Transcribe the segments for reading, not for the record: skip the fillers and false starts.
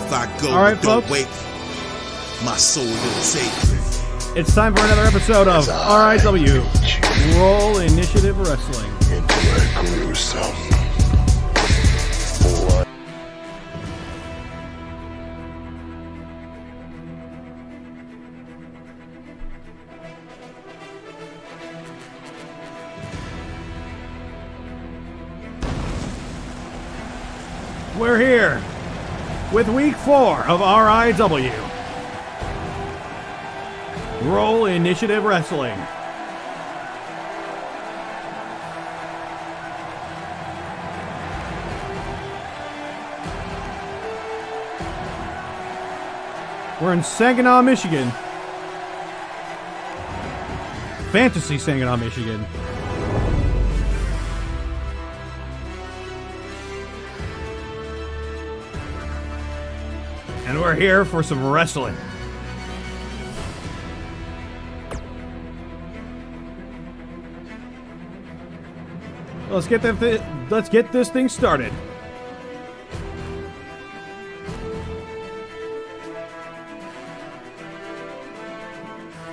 If I go, all right, don't folks. wait. My soul will take. It's time for another episode of RIW Roll Initiative Wrestling. We're here with week 4 of RIW Roll Initiative Wrestling. We're in Saginaw, Michigan. Fantasy Saginaw, Michigan. And we're here for some wrestling. Let's get this thing started.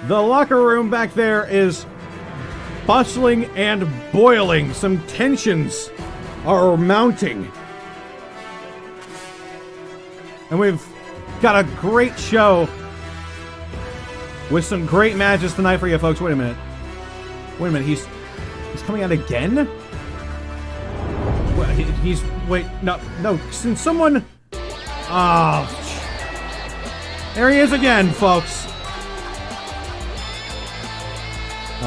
The locker room back there is bustling and boiling. Some tensions are mounting. And we've got a great show with some great matches tonight for you folks. Wait a minute. He's coming out again? No, since someone... Oh, there he is again, folks.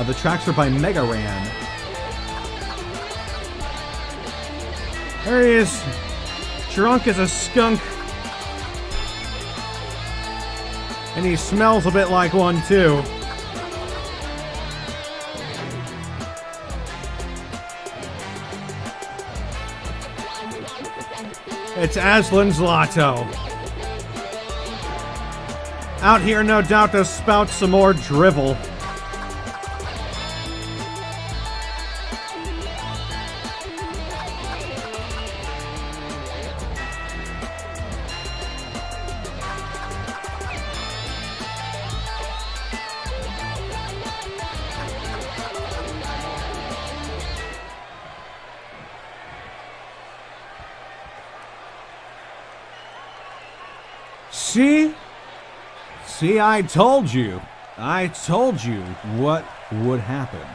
The tracks are by Mega Ran. There he is, drunk as a skunk. And he smells a bit like one, too. It's Aslan Zlato. Out here, no doubt, to spout some more drivel. See, I told you what would happen.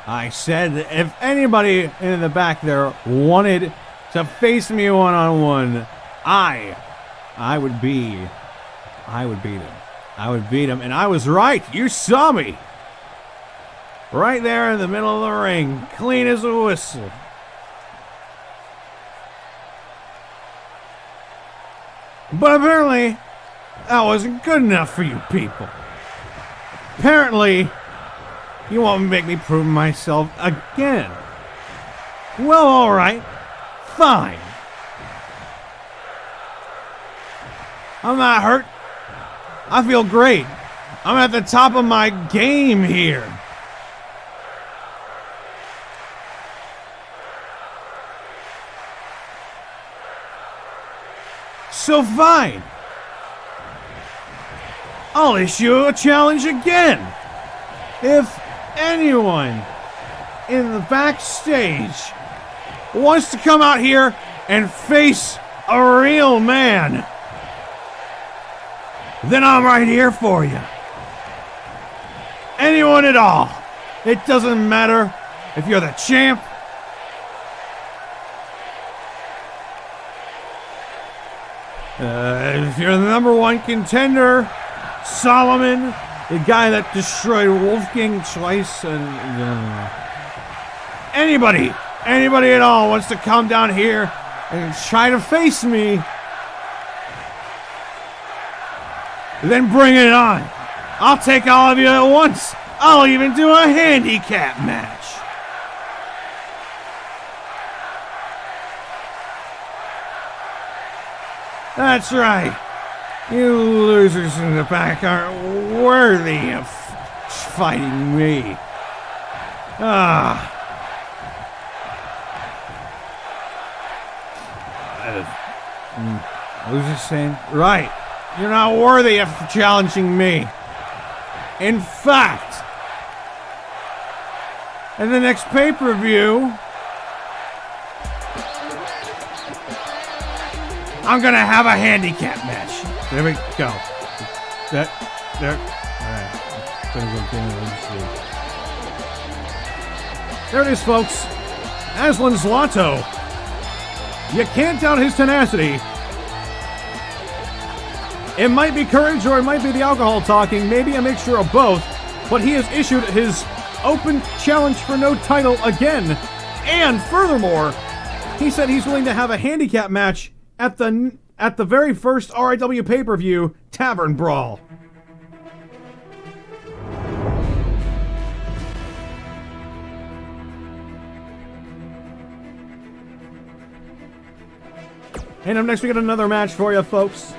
I said that if anybody in the back there wanted to face me one-on-one, I would beat him. I would beat him, and I was right. You saw me. Right there in the middle of the ring, clean as a whistle. But apparently, that wasn't good enough for you people. Apparently, you want to make me prove myself again. Well, alright. Fine. I'm not hurt. I feel great. I'm at the top of my game here. So fine. I'll issue a challenge again. If anyone in the backstage wants to come out here and face a real man, then I'm right here for you. Anyone at all. It doesn't matter if you're the champ, if you're the #1 contender, Solomon, the guy that destroyed Wolfgang twice, and anybody at all wants to come down here and try to face me, then bring it on. I'll take all of you at once. I'll even do a handicap match. That's right. You losers in the back aren't worthy of fighting me. Who's this saying? Right. You're not worthy of challenging me. In fact, in the next pay-per-view, I'm gonna have a handicap match. There we go. There it is, folks. Aslan Zlato. You can't doubt his tenacity. It might be courage or it might be the alcohol talking, maybe a mixture of both, but he has issued his open challenge for no title again. And furthermore, he said he's willing to have a handicap match at the very first RIW pay-per-view, Tavern Brawl. And up next we got another match for you, folks.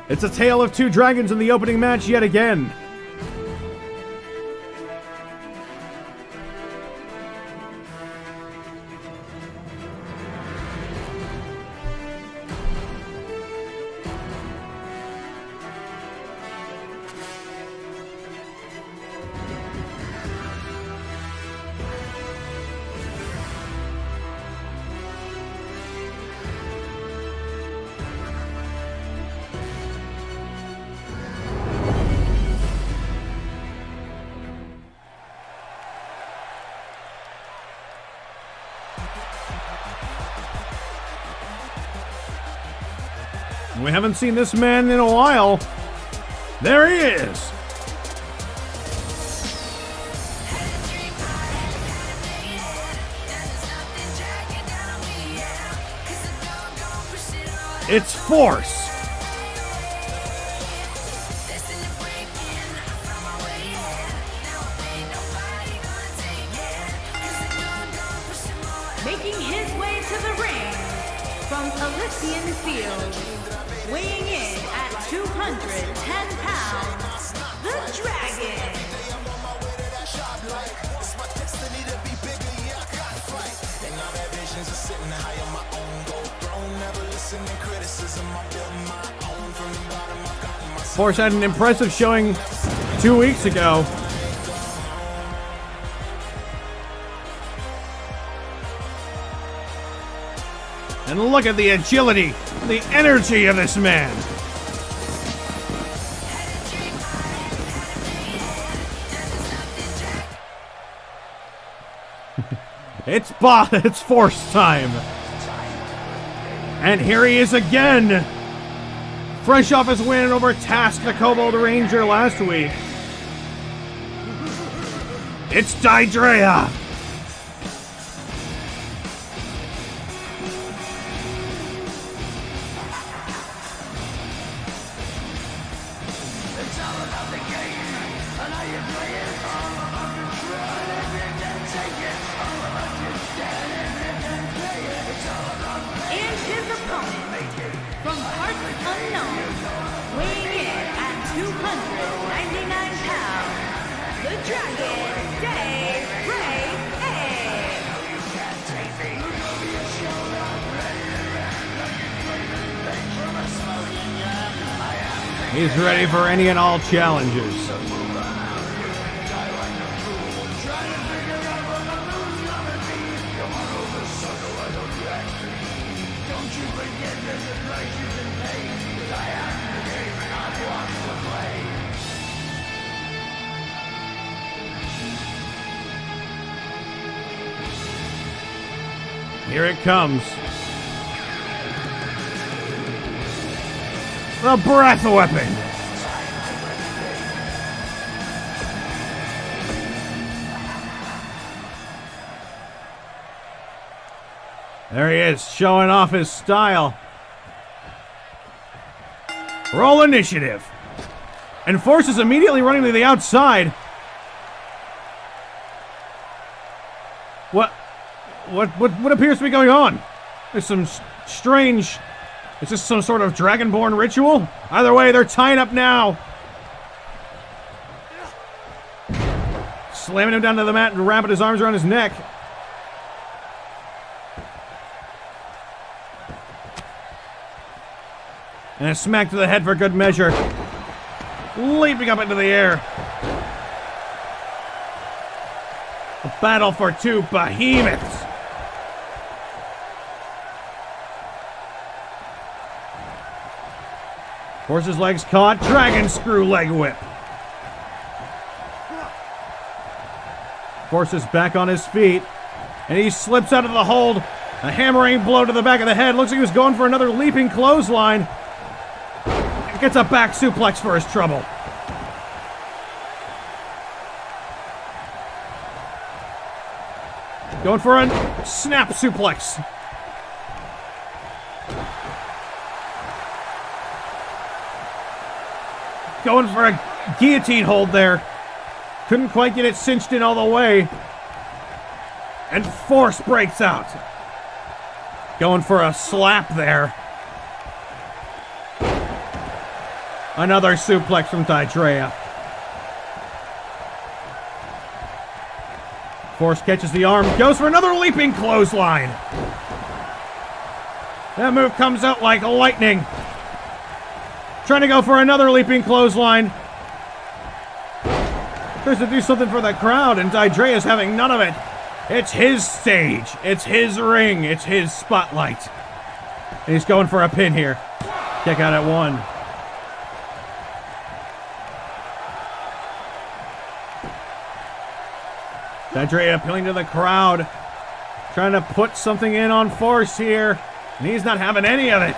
It's a tale of two dragons in the opening match yet again. We haven't seen this man in a while. There he is. It's Force. Making his way to the ring from Elysian Field, weighing in at 210 pounds, the Dragon. Force had an impressive showing 2 weeks ago. And look at the agility, the energy of this man. It's Force time. And here he is again. Fresh off his win over Task the Kobold Ranger last week. It's Daedrea. He's ready for any and all challenges. Here it comes. The breath weapon. There he is, showing off his style. Roll initiative. And Force is immediately running to the outside. What appears to be going on? There's some strange... Is this some sort of Dragonborn ritual? Either way, they're tying up now. Slamming him down to the mat and wrapping his arms around his neck. And a smack to the head for good measure. Leaping up into the air. A battle for two behemoths. Forces legs caught. Dragon screw leg whip. Forces back on his feet. And he slips out of the hold. A hammering blow to the back of the head. Looks like he was going for another leaping clothesline. Gets a back suplex for his trouble. Going for a snap suplex. Going for a guillotine hold there. Couldn't quite get it cinched in all the way. And Force breaks out. Going for a slap there. Another suplex from Tidrea. Force catches the arm, goes for another leaping clothesline. That move comes out like lightning. Trying to go for another leaping clothesline. Tries to do something for the crowd, and Tidrea's having none of it. It's his stage. It's his ring. It's his spotlight. And he's going for a pin here. Kick out at one. Tidrea appealing to the crowd. Trying to put something in on Force here. And he's not having any of it.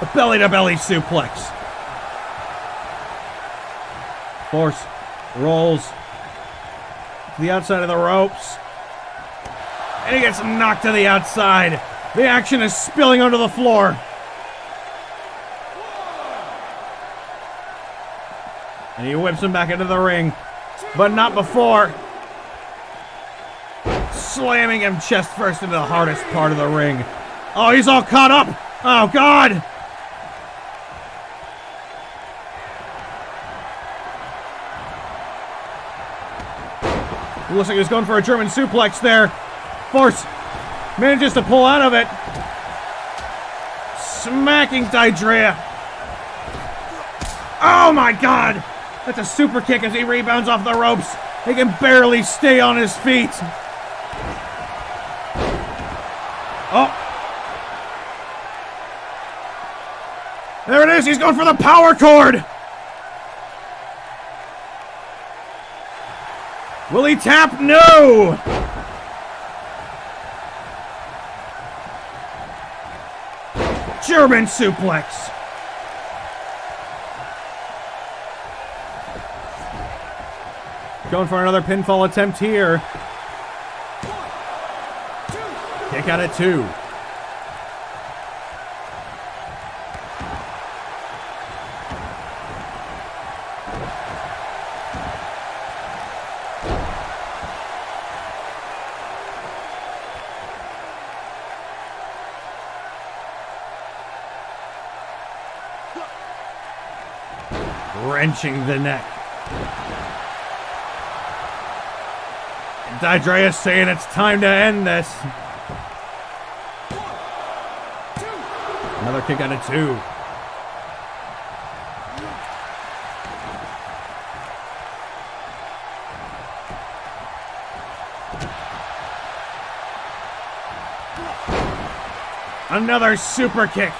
A belly-to-belly suplex. Force rolls to the outside of the ropes. And he gets knocked to the outside. The action is spilling onto the floor. And he whips him back into the ring. But not before slamming him chest first into the hardest part of the ring. Oh, he's all caught up. Oh, God. It looks like he was going for a German suplex there. Force manages to pull out of it. Smacking Tidrea. Oh my God! That's a super kick as he rebounds off the ropes. He can barely stay on his feet. Oh. There it is. He's going for the power cord. Will he tap? No! German suplex. Going for another pinfall attempt here. Kick out at 2. Wrenching the neck. And Tidrea saying it's time to end this. Another kick out of 2. Another super kick.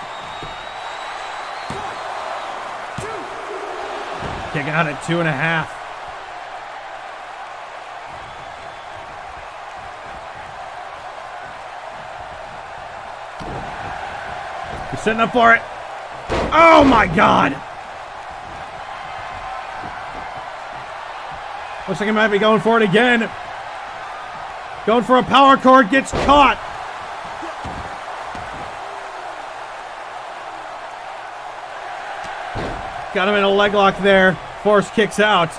Kick out at 2.5. He's setting up for it. Oh my God! Looks like he might be going for it again. Going for a power cord, gets caught. Got him in a leg lock there. Force kicks out.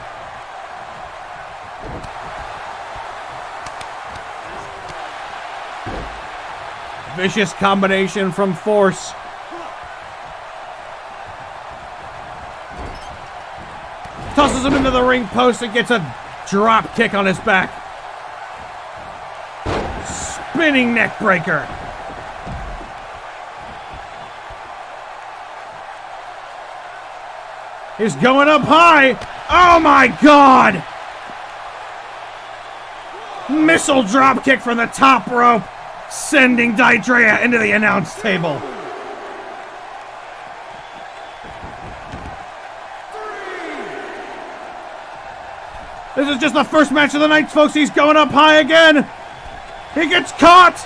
Vicious combination from Force. Tosses him into the ring post and gets a drop kick on his back. Spinning neck breaker. He's going up high. Oh my God! Missile drop kick from the top rope, sending Didrea into the announce table. This is just the first match of the night, folks. He's going up high again. He gets caught.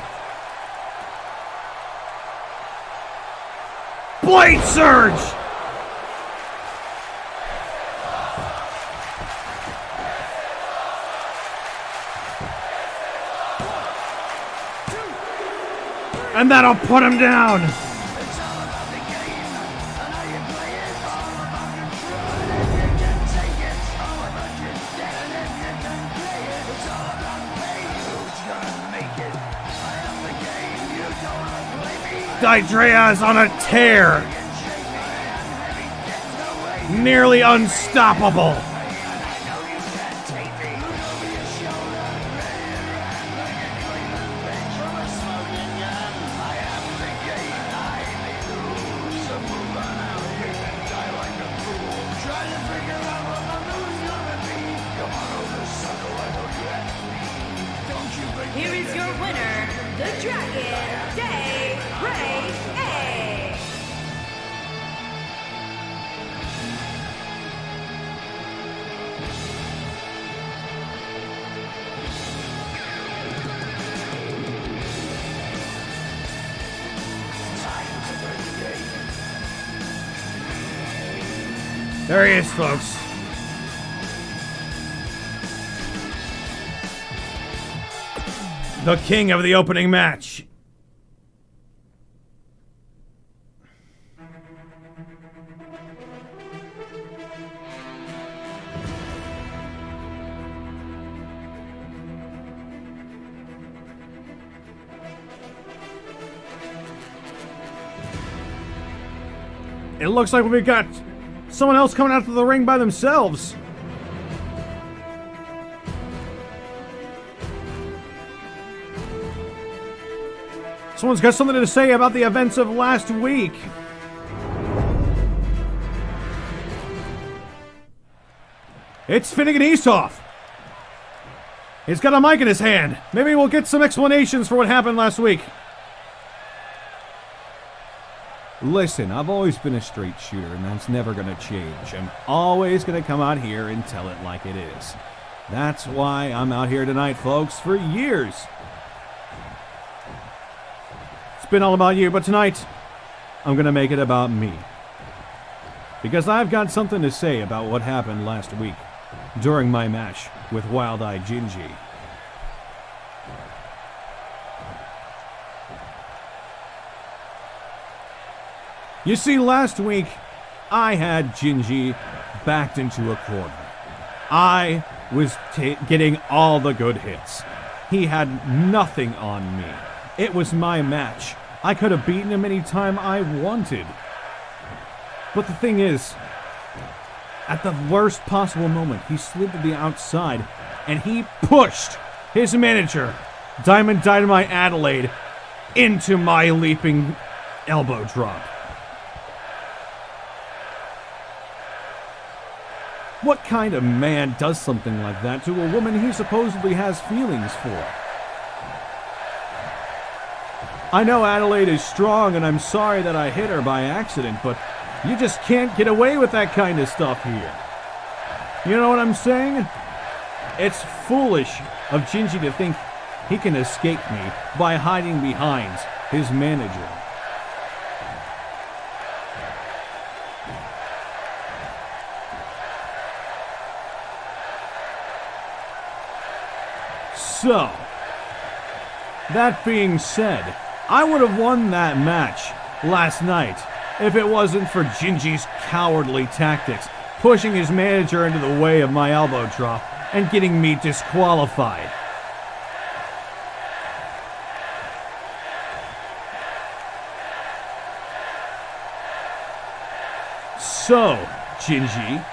Blade surge. And that'll put him down. Didrea is on a tear. Nearly unstoppable. Here is your winner, the Dragon, Day Ray A. There he is, folks. The king of the opening match. It looks like we've got someone else coming out to the ring by themselves. Someone's got something to say about the events of last week. It's Finnegan Easthoff. He's got a mic in his hand. Maybe we'll get some explanations for what happened last week. Listen, I've always been a straight shooter, and that's never going to change. I'm always going to come out here and tell it like it is. That's why I'm out here tonight, folks, for years. It's been all about you, but tonight, I'm going to make it about me. Because I've got something to say about what happened last week during my match with Wild Eye Gingy. You see, last week, I had Gingy backed into a corner. I was getting all the good hits. He had nothing on me. It was my match. I could have beaten him anytime I wanted. But the thing is, at the worst possible moment, he slid to the outside and he pushed his manager, Diamond Dynamite Adelaide, into my leaping elbow drop. What kind of man does something like that to a woman he supposedly has feelings for? I know Adelaide is strong, and I'm sorry that I hit her by accident, but you just can't get away with that kind of stuff here. You know what I'm saying? It's foolish of Gingy to think he can escape me by hiding behind his manager. So, that being said, I would have won that match last night if it wasn't for Gingy's cowardly tactics, pushing his manager into the way of my elbow drop and getting me disqualified. So, Gingy,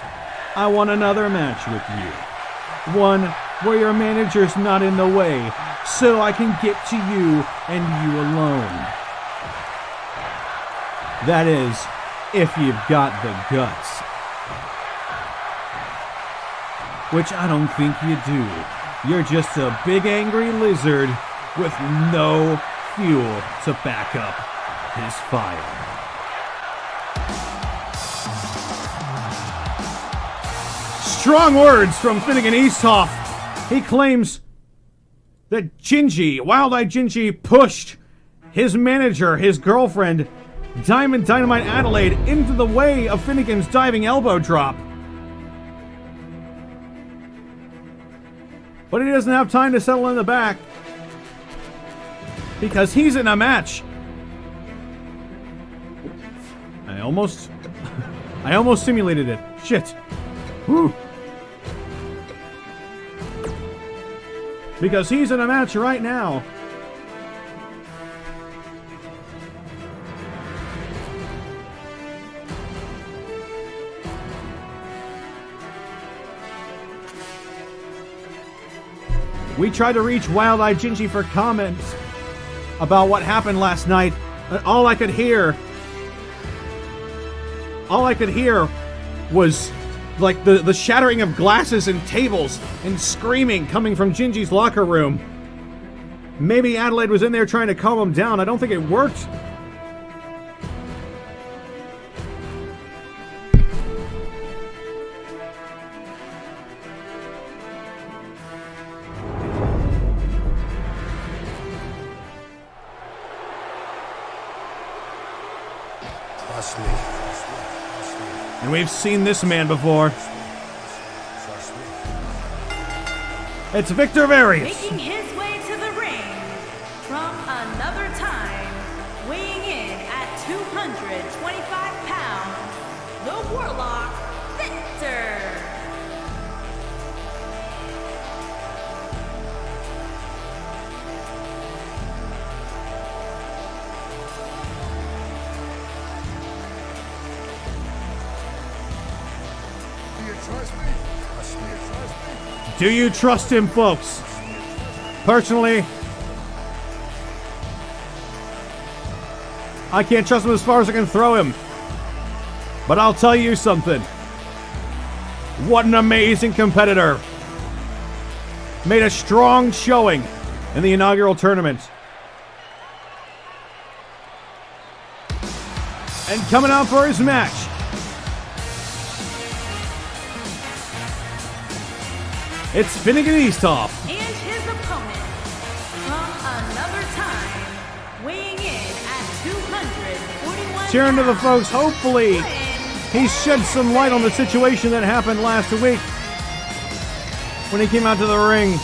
I want another match with you. One where your manager's not in the way, so I can get to you and you alone. That is, if you've got the guts. Which I don't think you do. You're just a big angry lizard with no fuel to back up his fire. Strong words from Finnegan Easthoff. He claims that Gingy, Wild-Eyed Gingy, pushed his manager, his girlfriend, Diamond Dynamite Adelaide, into the way of Finnegan's diving elbow drop. But he doesn't have time to settle in the back because he's in a match. I almost simulated it. Shit. Woo. Because he's in a match right now. We tried to reach Wild-Eyed Gingy for comments about what happened last night. And all I could hear was like the shattering of glasses and tables and screaming coming from Gingy's locker room. Maybe Adelaide was in there trying to calm him down. I don't think it worked. Trust me. And we've seen this man before. It's Victor Various. Making his way to the ring from another time, weighing in at 225 pounds, the Warlock, Victor. Do you trust him, folks? Personally, I can't trust him as far as I can throw him. But I'll tell you something. What an amazing competitor. Made a strong showing in the inaugural tournament. And coming out for his match, it's Finnegan Easthoff. And his opponent from another time, weighing in at 241 Cheering to the pounds, folks. Hopefully, he shed some light on the situation that happened last week when he came out to the ring.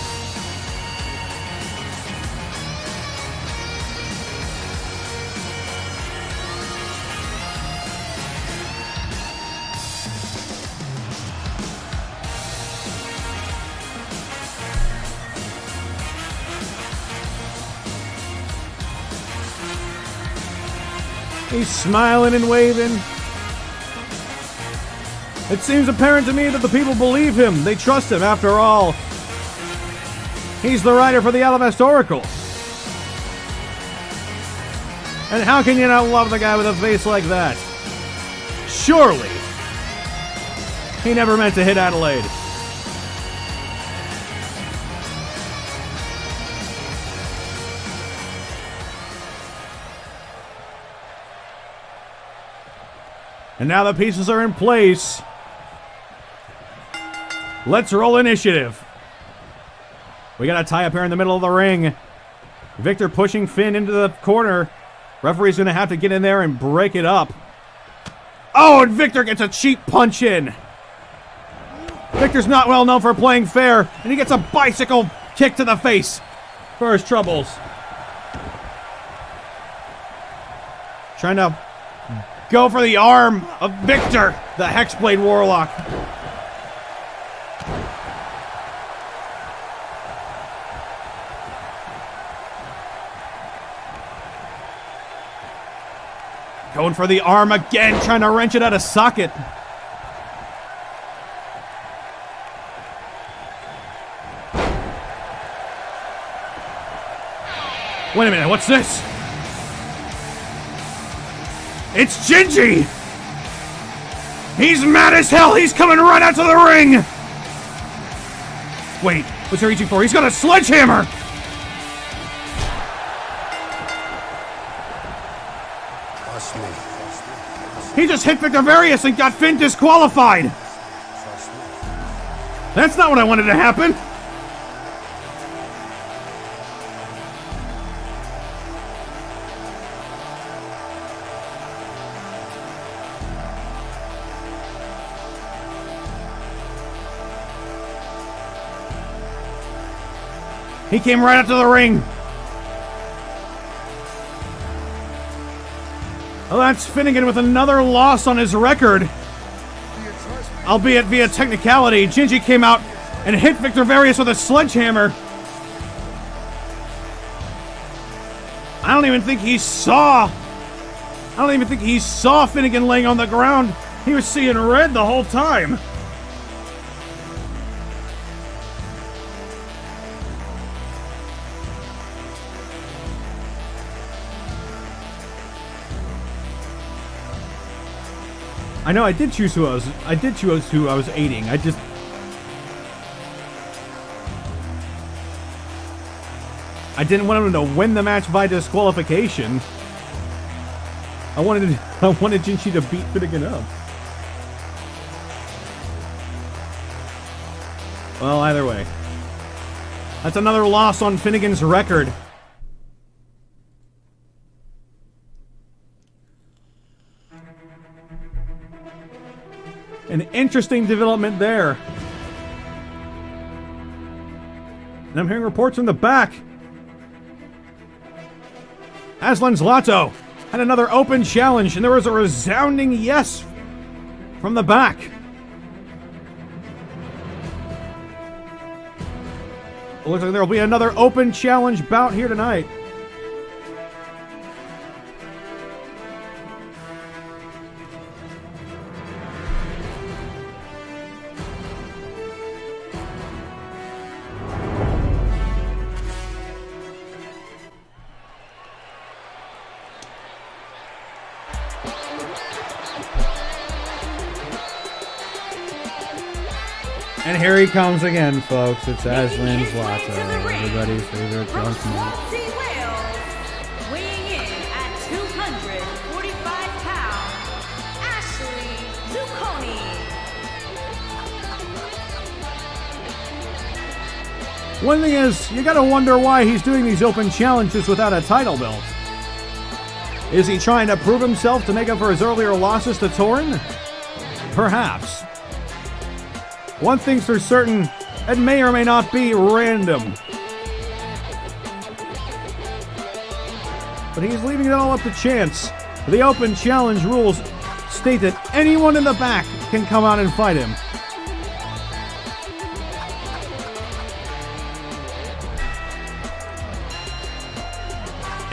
He's smiling and waving. It seems apparent to me that the people believe him. They trust him. After all, he's the writer for the Alavest Oracle. And how can you not love the guy with a face like that? Surely, he never meant to hit Adelaide. And now the pieces are in place. Let's roll initiative. We got a tie up here in the middle of the ring. Victor pushing Finn into the corner. Referee's going to have to get in there and break it up. Oh, and Victor gets a cheap punch in. Victor's not well known for playing fair, and he gets a bicycle kick to the face for his troubles. Trying to go for the arm of Victor, the Hexblade Warlock. Going for the arm again, trying to wrench it out of socket. Wait a minute, what's this? It's Gingy! He's mad as hell! He's coming right out to the ring! Wait, what's he reaching for? He's got a sledgehammer! Trust me. He just hit Victor Various and got Finn disqualified! Trust me. That's not what I wanted to happen! He came right up to the ring. Well, that's Finnegan with another loss on his record. Albeit via technicality, Gingy came out and hit Victor Various with a sledgehammer. I don't even think he saw Finnegan laying on the ground. He was seeing red the whole time. I know I did choose who I was aiding. I didn't want him to win the match by disqualification. I wanted Gingy to beat Finnegan up. Well, either way. That's another loss on Finnegan's record. An interesting development there. And I'm hearing reports from the back. Aslan Zlato had another open challenge, and there was a resounding yes from the back. It looks like there will be another open challenge bout here tonight. And here he comes again, folks. It's Aslan Zlato, everybody's favorite From drunk man. Swansea, Wales, weighing in at 245 pounds, Ashley Zucconi. One thing is, you gotta wonder why he's doing these open challenges without a title belt. Is he trying to prove himself to make up for his earlier losses to Torrin? Perhaps. One thing's for certain, it may or may not be random. But he's leaving it all up to chance. The open challenge rules state that anyone in the back can come out and fight him.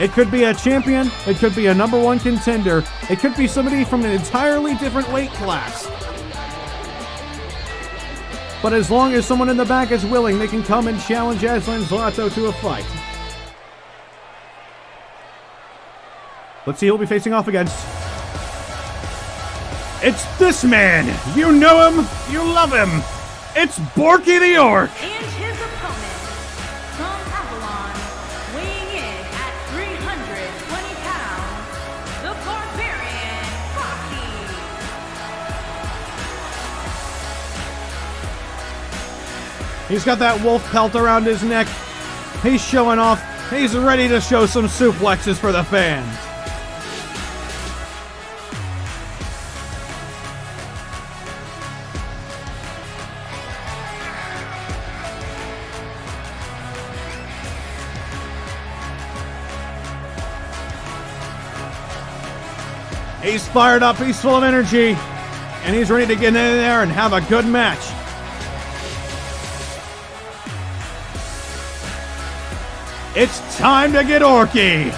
It could be a champion, it could be a #1 contender, it could be somebody from an entirely different weight class. But as long as someone in the back is willing, they can come and challenge Aslan Zlato to a fight. Let's see who he'll be facing off against. It's this man! You know him, you love him! It's Borky the Orc! And his opponent, from Avalon, weighing in at 320 pounds, the Barbarian Rocky. He's got that wolf pelt around his neck. He's showing off. He's ready to show some suplexes for the fans. He's fired up, he's full of energy, and he's ready to get in there and have a good match. It's time to get orky!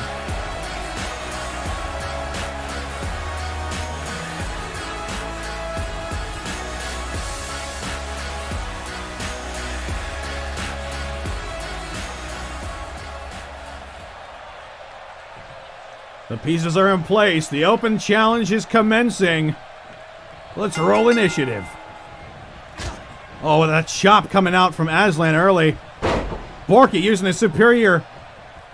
The pieces are in place. The open challenge is commencing. Let's roll initiative. Oh, that chop coming out from Aslan early. Borky using his superior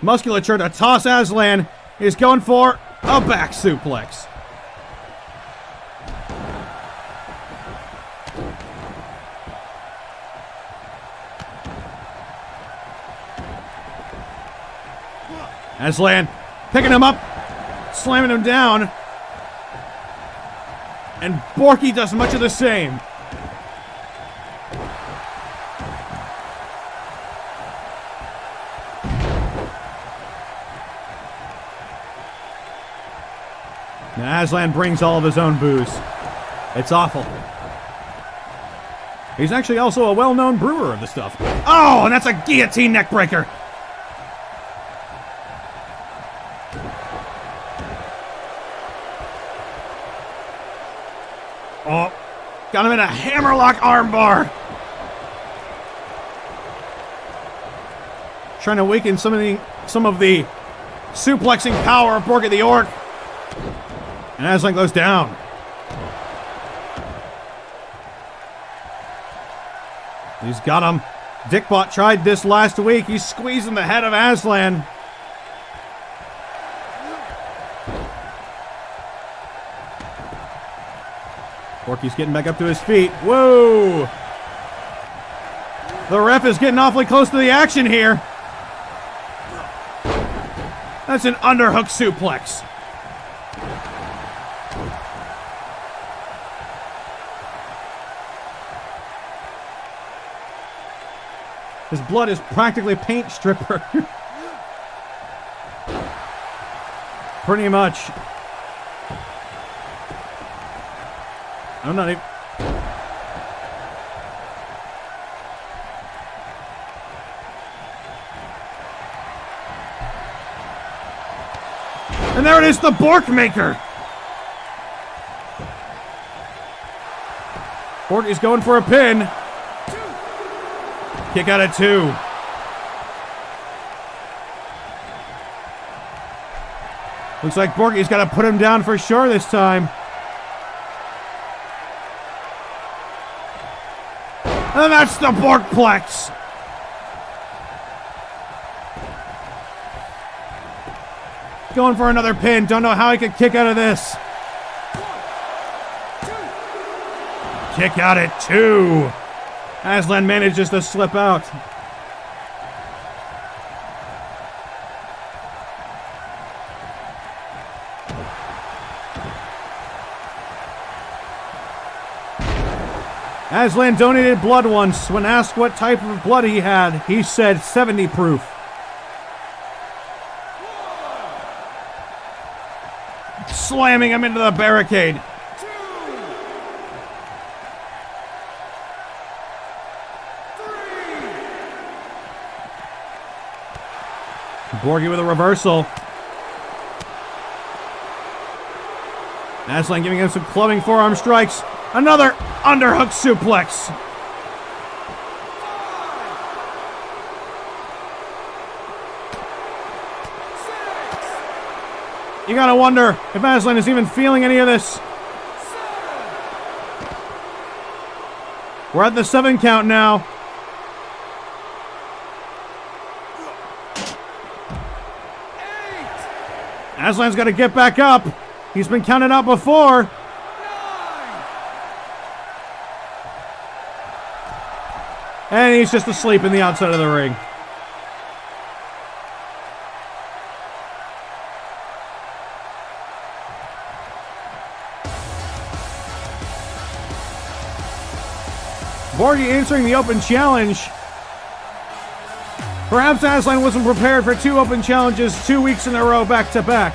musculature to toss Aslan. He's going for a back suplex. Aslan picking him up, slamming him down. And Borky does much of the same. Now Aslan brings all of his own booze. It's awful. He's actually also a well-known brewer of the stuff. Oh, and that's a guillotine neckbreaker. Oh, got him in a hammerlock armbar. Trying to weaken some of the suplexing power of Borky the Orc. And Aslan goes down. He's got him. Dickbot tried this last week. He's squeezing the head of Aslan. Borky's getting back up to his feet. Whoa! The ref is getting awfully close to the action here. That's an underhook suplex. His blood is practically paint stripper. Pretty much. I'm not even... And there it is, the Bork Maker! Bork is going for a pin. Kick out at 2. Looks like Borky's got to put him down for sure this time. And that's the Borkplex. Going for another pin. Don't know how he could kick out of this. Kick out at 2. Aslan manages to slip out. Aslan donated blood once. When asked what type of blood he had, he said 70 proof. Slamming him into the barricade. Borky with a reversal. Aslan giving him some clubbing forearm strikes. Another underhook suplex. You gotta wonder if Aslan is even feeling any of this. We're at the 7 count now. Aslan's got to get back up. He's been counted out before. 9. And he's just asleep in the outside of the ring. Borky answering the open challenge. Perhaps Aslan wasn't prepared for 2 open challenges 2 weeks in a row back to back.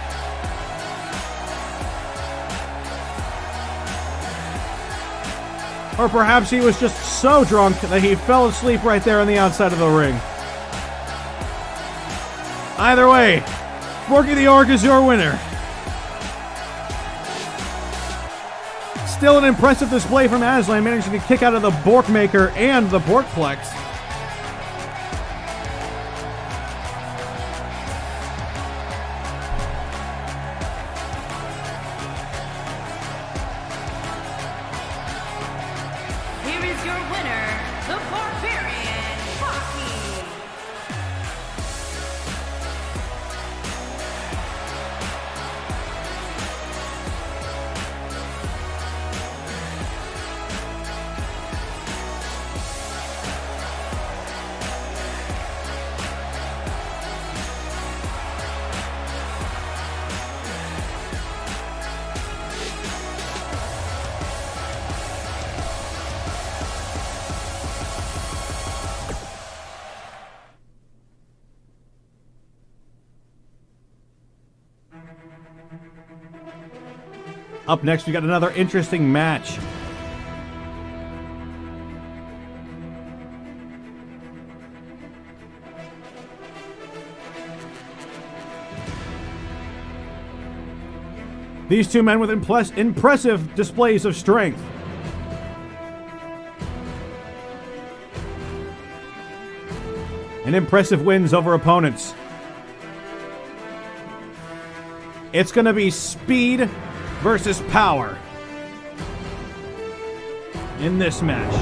Or perhaps he was just so drunk that he fell asleep right there on the outside of the ring. Either way, Borky the Orc is your winner. Still an impressive display from Aslan, managing to kick out of the Bork Maker and the Borkplex. Up next, we got another interesting match. These two men with impressive displays of strength. And impressive wins over opponents. It's going to be speed versus power in this match.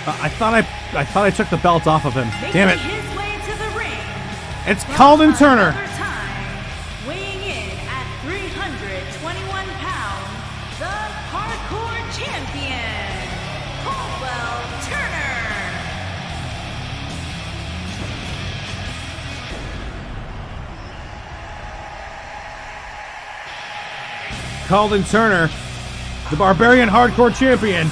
I thought I took the belt off of him. Damn it. His way to the ring. It's Calden Turner. Weighing in at 321 pounds, the hardcore champion, Caldwell Turner. Calden Turner, the Barbarian Hardcore Champion.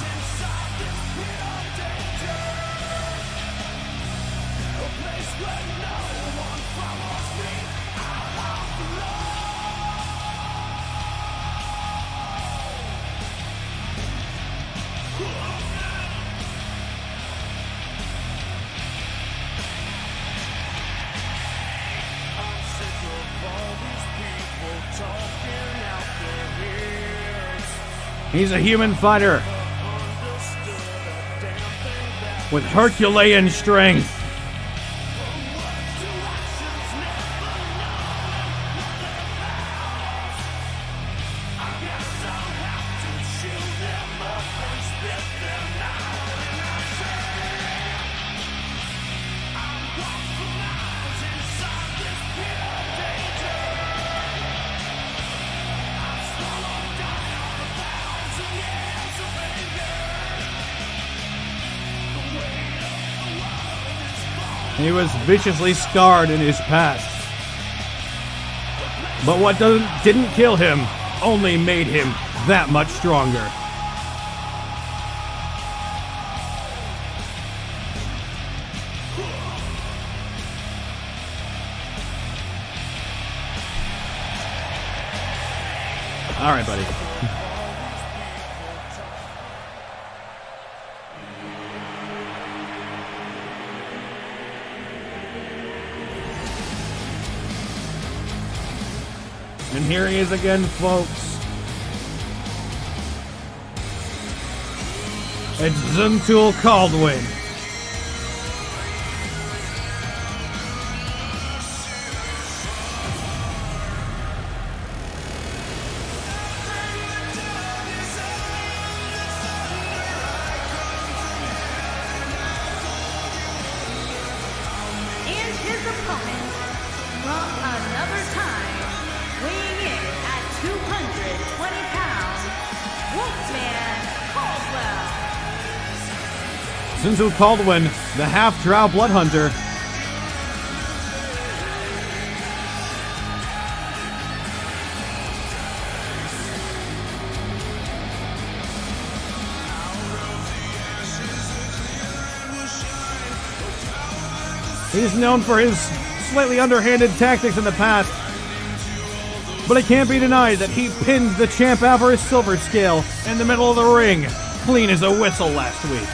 He's a human fighter with Herculean strength. He was viciously scarred in his past. But what didn't kill him only made him that much stronger. All right, buddy. And here he is again, folks. It's Zuntul Caldwin. And his opponent, from another time, weighing in at 220 pounds, Wolfman Caldwell. Zuntul Caldwin, the half-drow blood hunter. He's known for his slightly underhanded tactics in the past, but it can't be denied that he pinned the champ Avarice Silver Scale in the middle of the ring, clean as a whistle last week.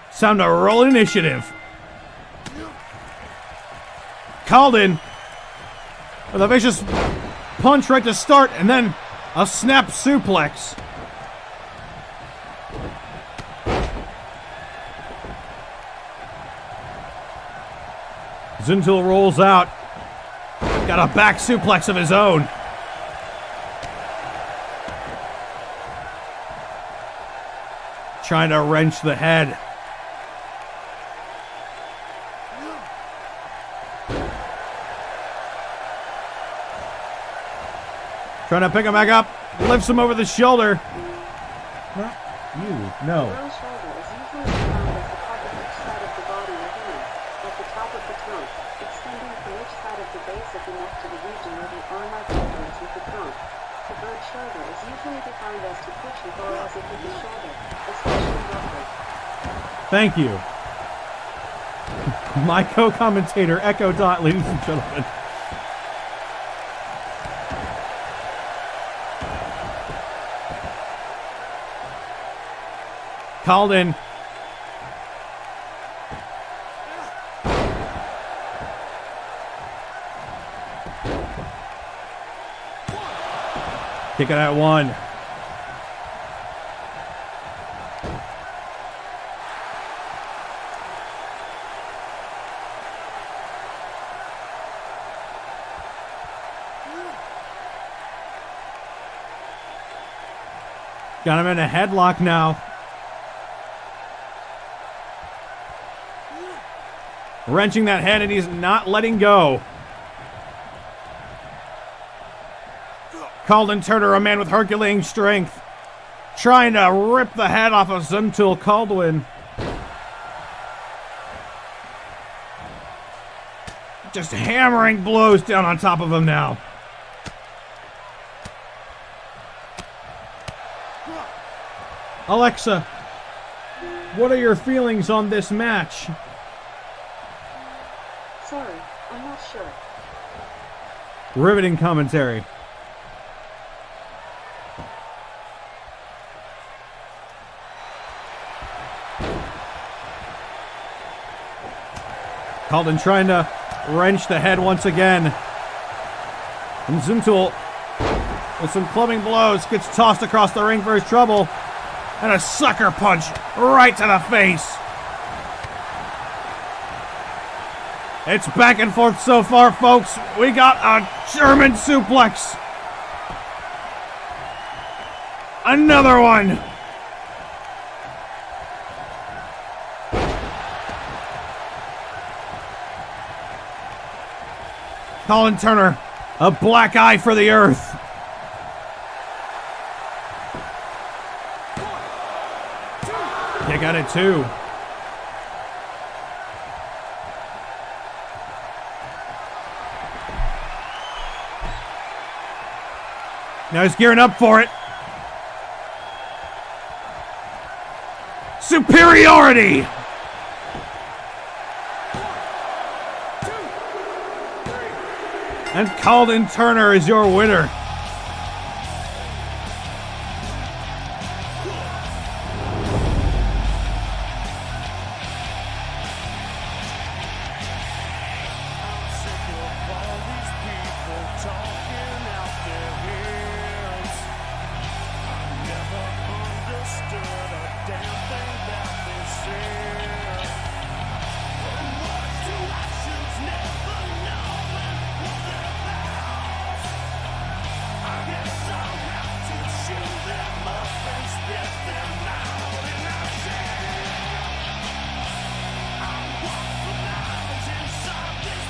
It's time to roll initiative. Calden with a vicious punch right to start, and then a snap suplex. Zuntul rolls out. Got a back suplex of his own. Trying to wrench the head. Trying to pick him back up. Lifts him over the shoulder. Not you. No. The low shoulder is usually defined as the part of each side of the body or hand, like the top of the tongue, extending from each side of the base of the neck to the region where the arm articulates with the trunk. The bird shoulder is usually defined as to push and or as if with the shoulder, especially roughly. Thank you. My co-commentator, Echo Dot, ladies and gentlemen. Called in. Kick it at one. Got him in a headlock now. Wrenching that head, and he's not letting go. Calden Turner, a man with Herculean strength, trying to rip the head off of Zuntul Caldwin. Just hammering blows down on top of him now. Alexa, what are your feelings on this match? Sorry, I'm not sure. Riveting commentary. Calden trying to wrench the head once again. And Zuntul, with some clubbing blows, gets tossed across the ring for his trouble. And a sucker punch right to the face. It's back and forth so far, folks. We got a German suplex. Another one. Colin Turner, a black eye for the earth. They got it too. Now he's gearing up for it. Superiority! And Calden Turner is your winner.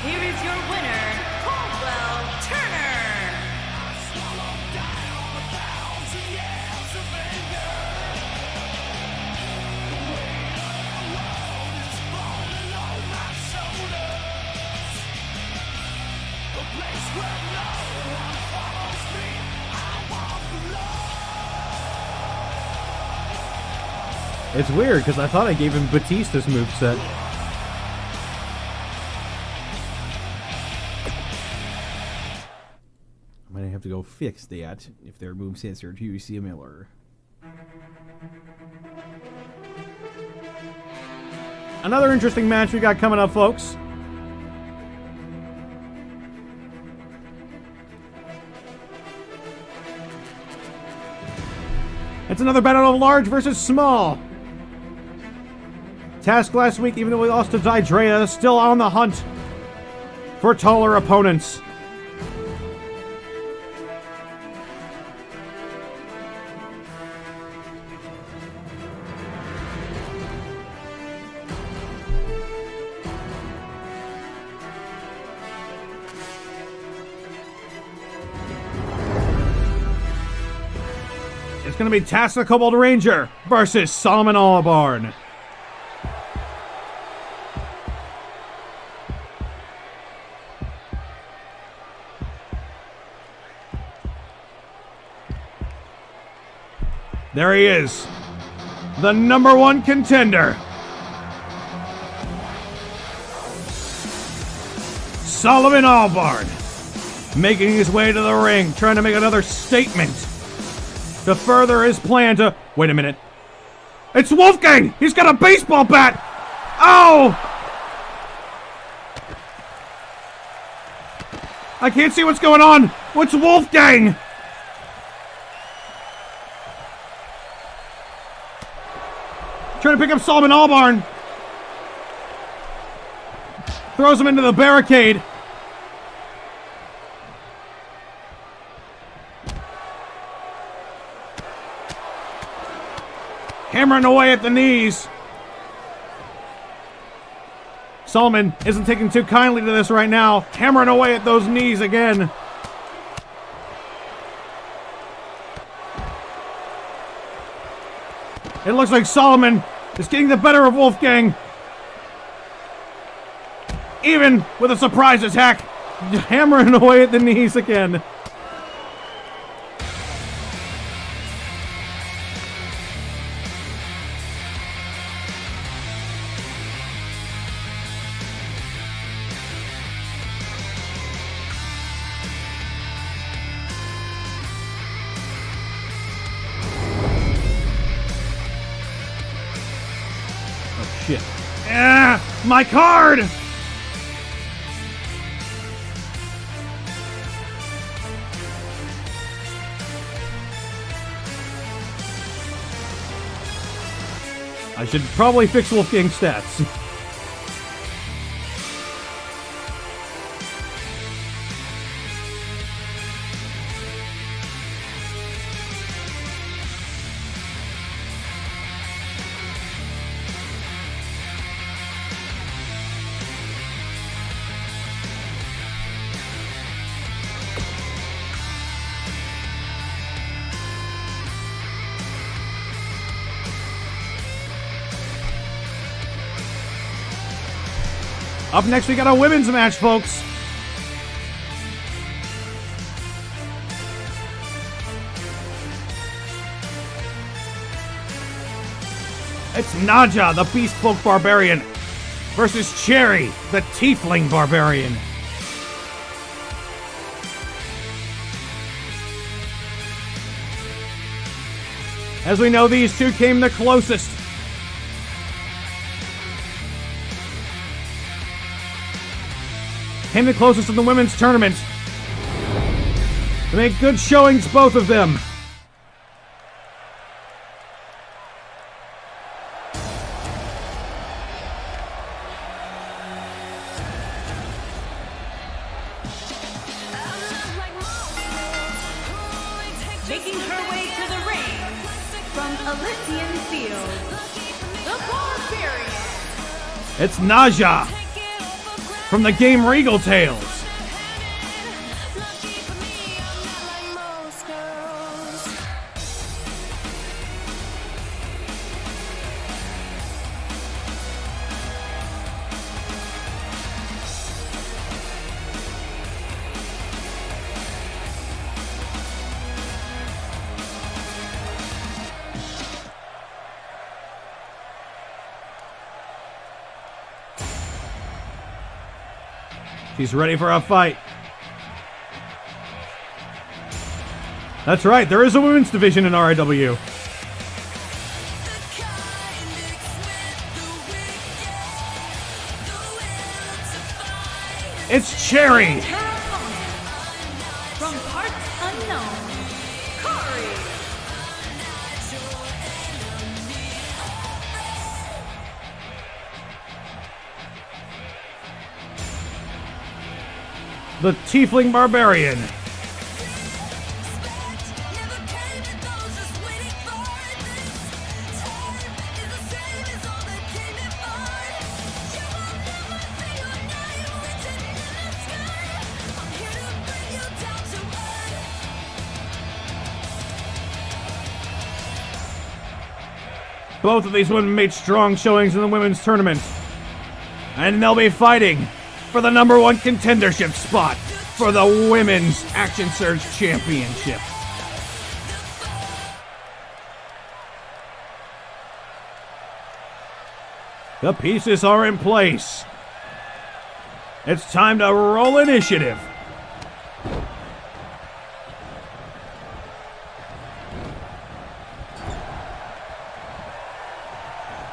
Here is your winner, Caldwell Turner. It's weird because I thought I gave him Batista's moveset. I might have to go fix that if their movesets are too similar. Another interesting match we got coming up, folks. It's another battle of large versus small. Task last week, even though we lost to Dydrea, still on the hunt for taller opponents. It's going to be Tassa Kobold Ranger versus Solomon Albarn. There he is, the #1 contender. Solomon Albarn, making his way to the ring, trying to make another statement to further his plan to... Wait a minute. It's Wolfgang! He's got a baseball bat! Oh! I can't see what's going on! What's Wolfgang? Trying to pick up Solomon Albarn. Throws him into the barricade. Hammering away at the knees. Solomon isn't taking too kindly to this right now. Hammering away at those knees again. It looks like Solomon is getting the better of Wolfgang. Even with a surprise attack. Hammering away at the knees again. Shit. Ah, my card! I should probably fix Wolfgang's stats. Up next, we got a women's match, folks. It's Naja, the Beast Folk Barbarian, versus Cherry, the Tiefling Barbarian. As we know, these two came the closest. Came the closest in the women's tournament. They make good showings, both of them. Making her way to the ring from Elysian Field, the Barbarian. It's Naja from the game Regal Tales. She's ready for a fight. That's right, there is a women's division in RIW. It's Cherry. From parts unknown, Corey. The Tiefling Barbarian. Both of these women made strong showings in the women's tournament. And they'll be fighting for the #1 contendership spot for the Women's Action Surge Championship. The pieces are in place. It's time to roll initiative.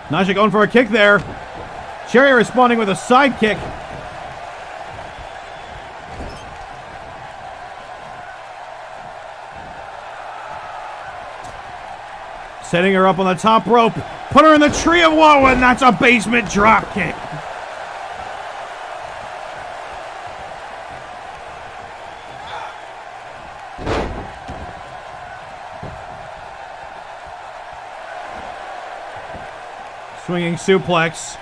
Naja going for a kick there. Cherry responding with a side kick. Setting her up on the top rope. Put her in the tree of woe, and that's a basement drop kick. Swinging suplex.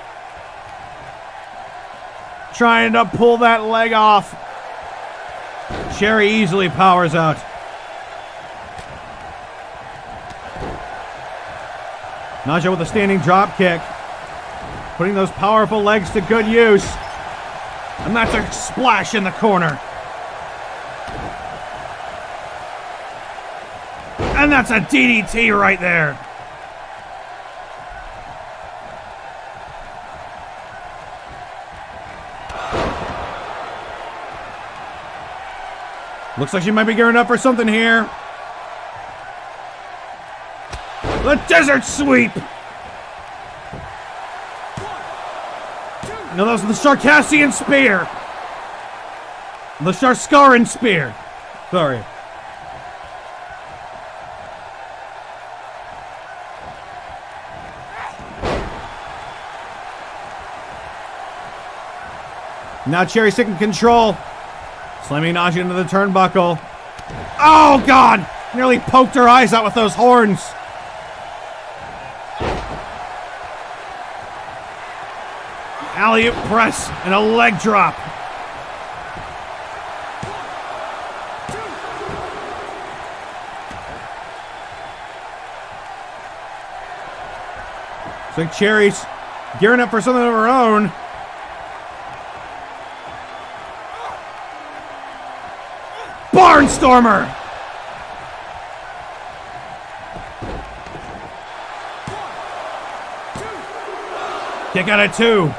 Trying to pull that leg off. Cherry easily powers out. Naja with a standing drop kick. Putting those powerful legs to good use. And that's a splash in the corner. And that's a DDT right there. Looks like she might be gearing up for something here. The desert sweep! No, that was the Sarcassian spear. The Sharskaran spear. Sorry. Now Cherry's taking control. Slamming Naja into the turnbuckle. Oh, God! Nearly poked her eyes out with those horns. Alley-oop press and a leg drop. So Cherry's gearing up for something of her own. Barnstormer! Kick out of 2.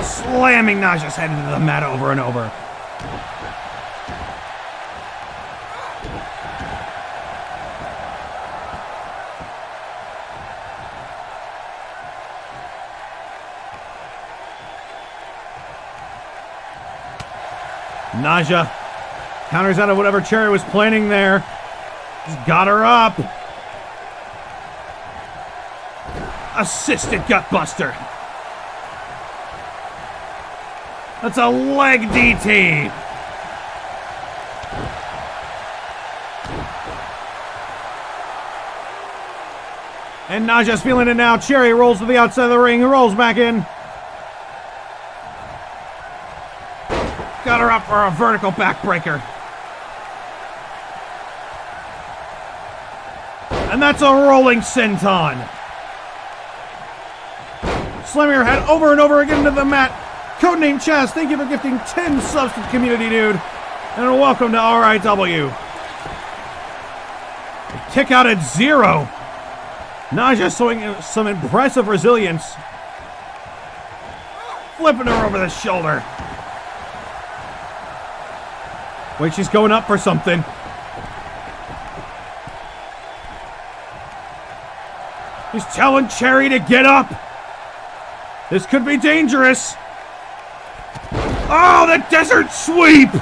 Slamming Naja's head into the mat over and over. Naja counters out of whatever Cherry was planning there. Just got her up. Assisted gutbuster. That's a leg DT. And Naja's feeling it now. Cherry rolls to the outside of the ring, rolls back in. Got her up for a vertical backbreaker. And that's a rolling senton. Slamming her head over and over again into the mat. Codename Chaz, thank you for gifting 10 subs to the community, dude. And welcome to RIW. Kick out at 0. Naja showing some impressive resilience. Flipping her over the shoulder. Wait, she's going up for something. He's telling Cherry to get up. This could be dangerous. Oh, the desert sweep!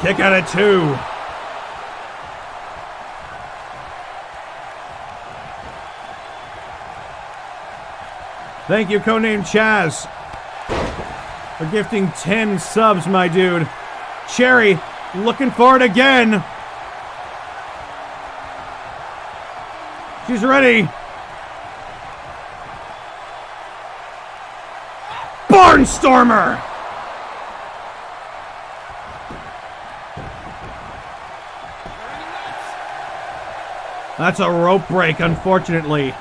Kick out of 2. Thank you, codename Chaz, for gifting 10 subs, my dude. Cherry looking for it again. She's ready. Barnstormer! That's a rope break, unfortunately.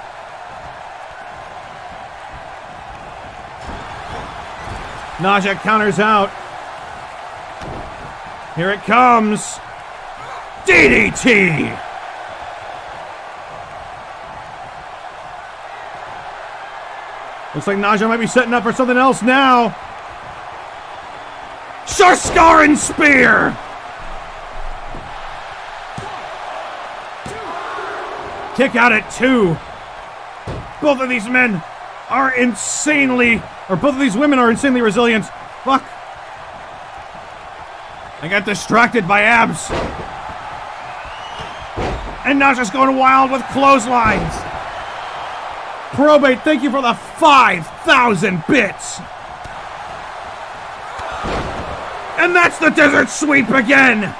Naja counters out. Here it comes. DDT! Looks like Naja might be setting up for something else now. Sharskaran Spear! Kick out at 2. Both of these men are insanely, or both of these women are insanely resilient. Fuck. I got distracted by abs. And Naja's going wild with clotheslines. Probate, thank you for the 5,000 bits. And that's the desert sweep again.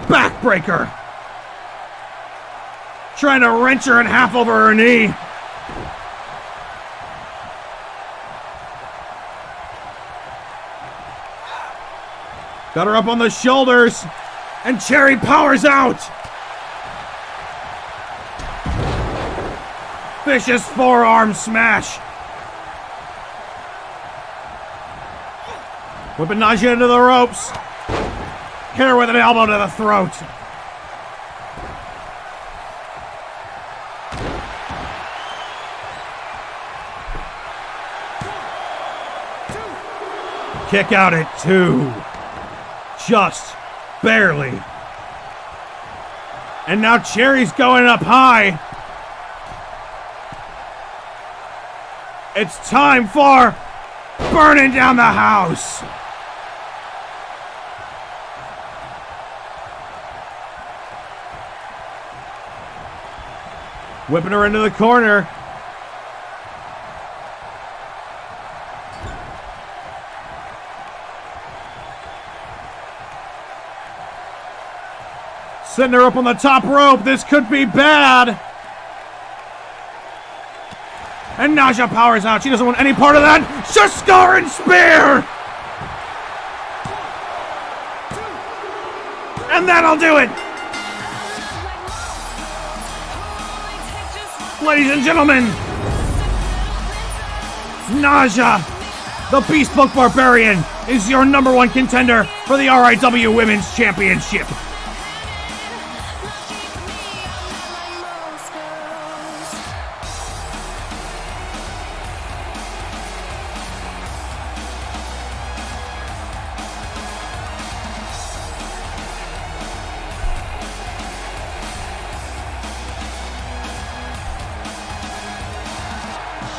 Backbreaker. Trying to wrench her in half over her knee. Got her up on the shoulders. And Cherry powers out. Vicious forearm smash. Whipping Naja into the ropes. Hit her with an elbow to the throat. Kick out at 2. Just barely. And now Cherry's going up high. It's time for burning down the house. Whipping her into the corner. Setting her up on the top rope. This could be bad. And Naja powers out. She doesn't want any part of that. Sharskaran Spear! And that'll do it. Ladies and gentlemen, Naja, the Bespoke Barbarian, is your #1 contender for the RIW Women's Championship.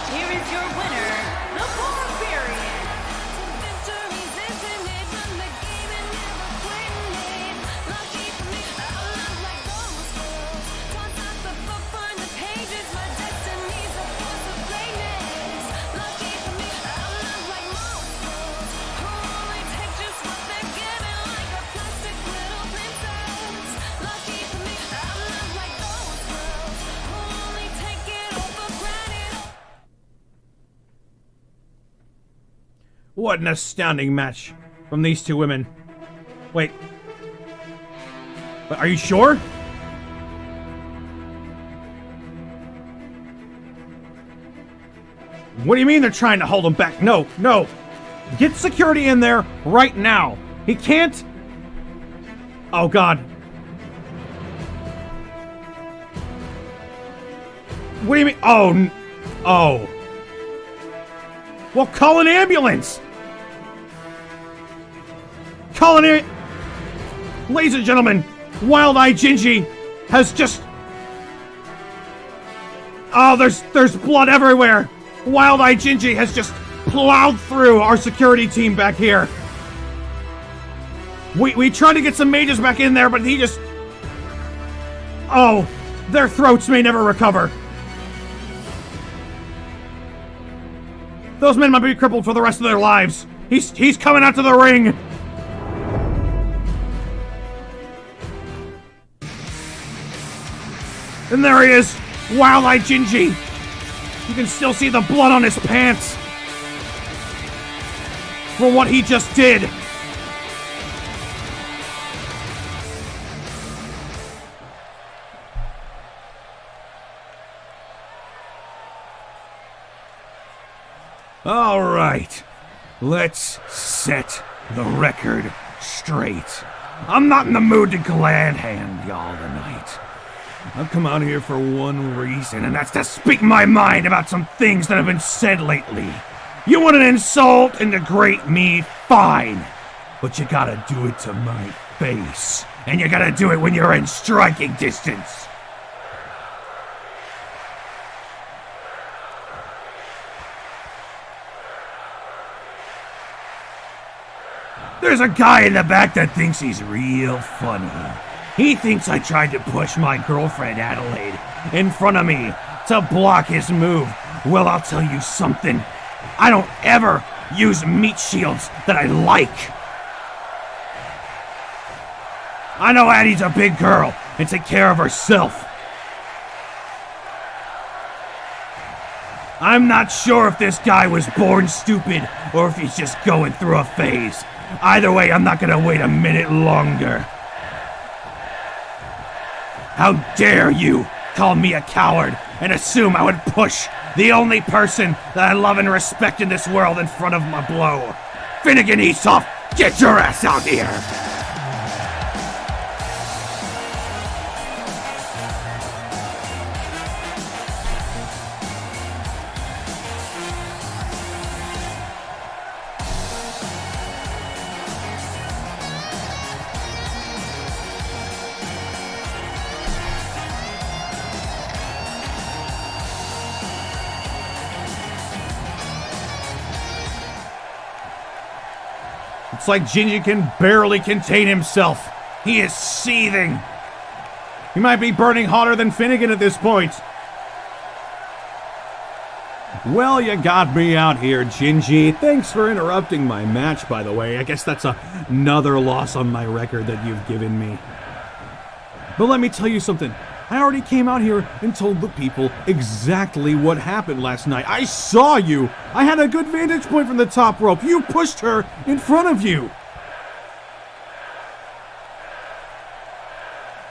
Here is your winner, the Barbarian. What an astounding match from these two women. Wait. But are you sure? What do you mean they're trying to hold him back? No, no. Get security in there right now. He can't. Oh, God. What do you mean? Oh. Oh. Well, call an ambulance. Call an Ladies and gentlemen, Wild Eye Gingy has just... Oh, there's blood everywhere. Wild Eye Gingy has just plowed through our security team back here. We tried to get some mages back in there, but he just... Oh, their throats may never recover. Those men might be crippled for the rest of their lives. He's coming out to the ring. And there he is, Wild-Eyed Gingy. You can still see the blood on his pants for what he just did. All right, let's set the record straight. I'm not in the mood to glad hand y'all tonight. I've come out here for one reason, and that's to speak my mind about some things that have been said lately. You want an insult and degrade me? Fine. But you gotta do it to my face. And you gotta do it when you're in striking distance. There's a guy in the back that thinks he's real funny. He thinks I tried to push my girlfriend Adelaide in front of me to block his move. Well, I'll tell you something. I don't ever use meat shields that I like. I know Addie's a big girl and take care of herself. I'm not sure if this guy was born stupid or if he's just going through a phase. Either way, I'm not gonna wait a minute longer. How dare you call me a coward and assume I would push the only person that I love and respect in this world in front of my blow? Finnegan Esoff, get your ass out here! It's like Gingy can barely contain himself. He is seething. He might be burning hotter than Finnegan at this point. Well, you got me out here, Gingy. Thanks for interrupting my match, by the way. I guess that's another loss on my record that you've given me. But let me tell you something. I already came out here and told the people exactly what happened last night. I saw you. I had a good vantage point from the top rope. You pushed her in front of you.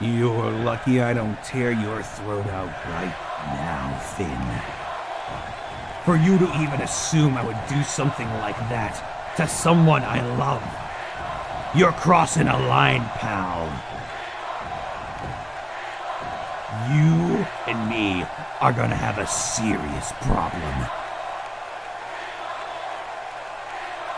You're lucky I don't tear your throat out right now, Finn. For you to even assume I would do something like that to someone I love. You're crossing a line, pal. You and me are gonna have a serious problem.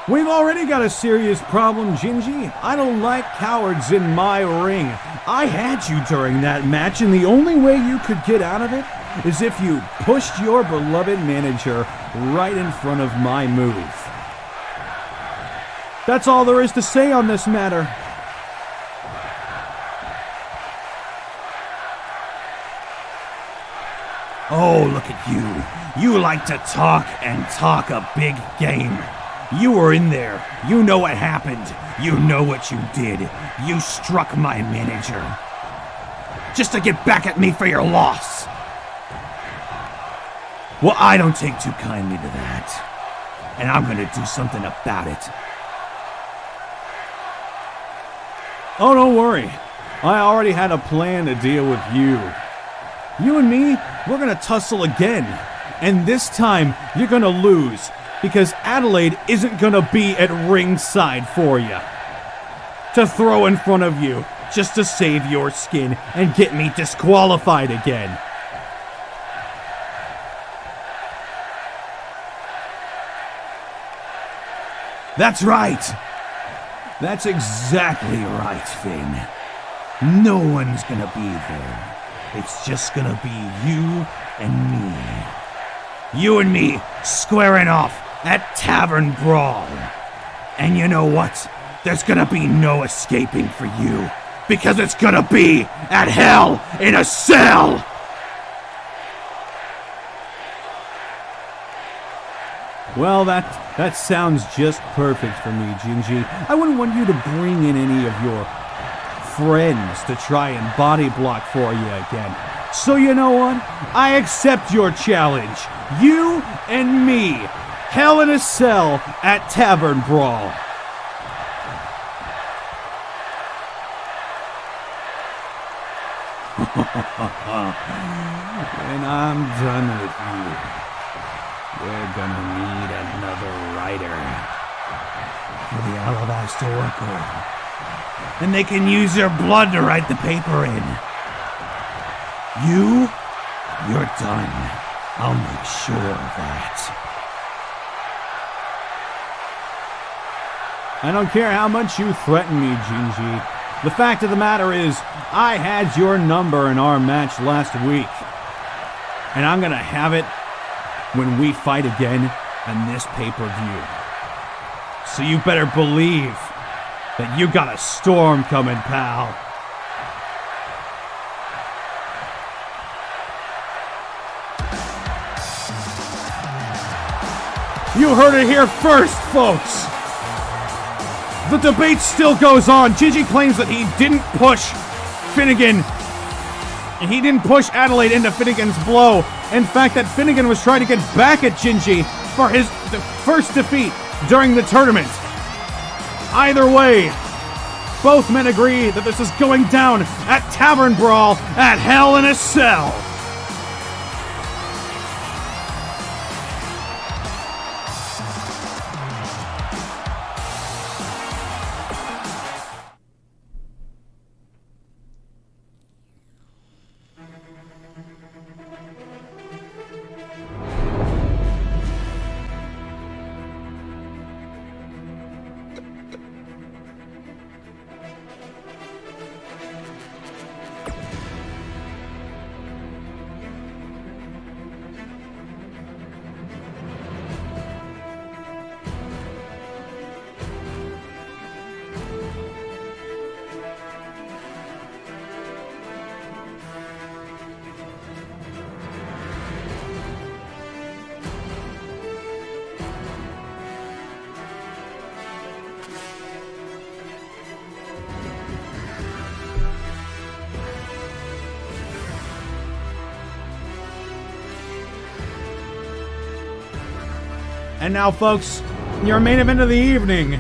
We've already got a serious problem, Gingy. I don't like cowards in my ring. I had you during that match, and the only way you could get out of it is if you pushed your beloved manager right in front of my move. That's all there is to say on this matter. Oh, look at you. You like to talk and talk a big game. You were in there. You know what happened. You know what you did. You struck my manager. Just to get back at me for your loss. Well, I don't take too kindly to that. And I'm gonna do something about it. Oh, don't worry. I already had a plan to deal with you. You and me, we're gonna tussle again. And this time, you're gonna lose. Because Adelaide isn't gonna be at ringside for you. To throw in front of you, just to save your skin and get me disqualified again. That's right. That's exactly right, Finn. No one's gonna be there. It's just gonna be you and me. You and me squaring off at Tavern Brawl. And you know what? There's gonna be no escaping for you. Because it's gonna be at Hell in a Cell! Well, that sounds just perfect for me, Gingy. I wouldn't want you to bring in any of your friends to try and body block for you again. So you know what? I accept your challenge. You and me. Hell in a Cell at Tavern Brawl. When I'm done with you, we're gonna need another writer for the Alabaster Oracle. And they can use your blood to write the paper in. You're done. I'll make sure of that. I don't care how much you threaten me, Gingy. The fact of the matter is, I had your number in our match last week. And I'm gonna have it when we fight again on this pay-per-view. So you better believe that you got a storm coming, pal. You heard it here first, folks. The debate still goes on. Gingy claims that he didn't push Finnegan. And he didn't push Adelaide into Finnegan's blow. In fact, that Finnegan was trying to get back at Gingy for his first defeat during the tournament. Either way, both men agree that this is going down at Tavern Brawl at Hell in a Cell. And now, folks, your main event of the evening.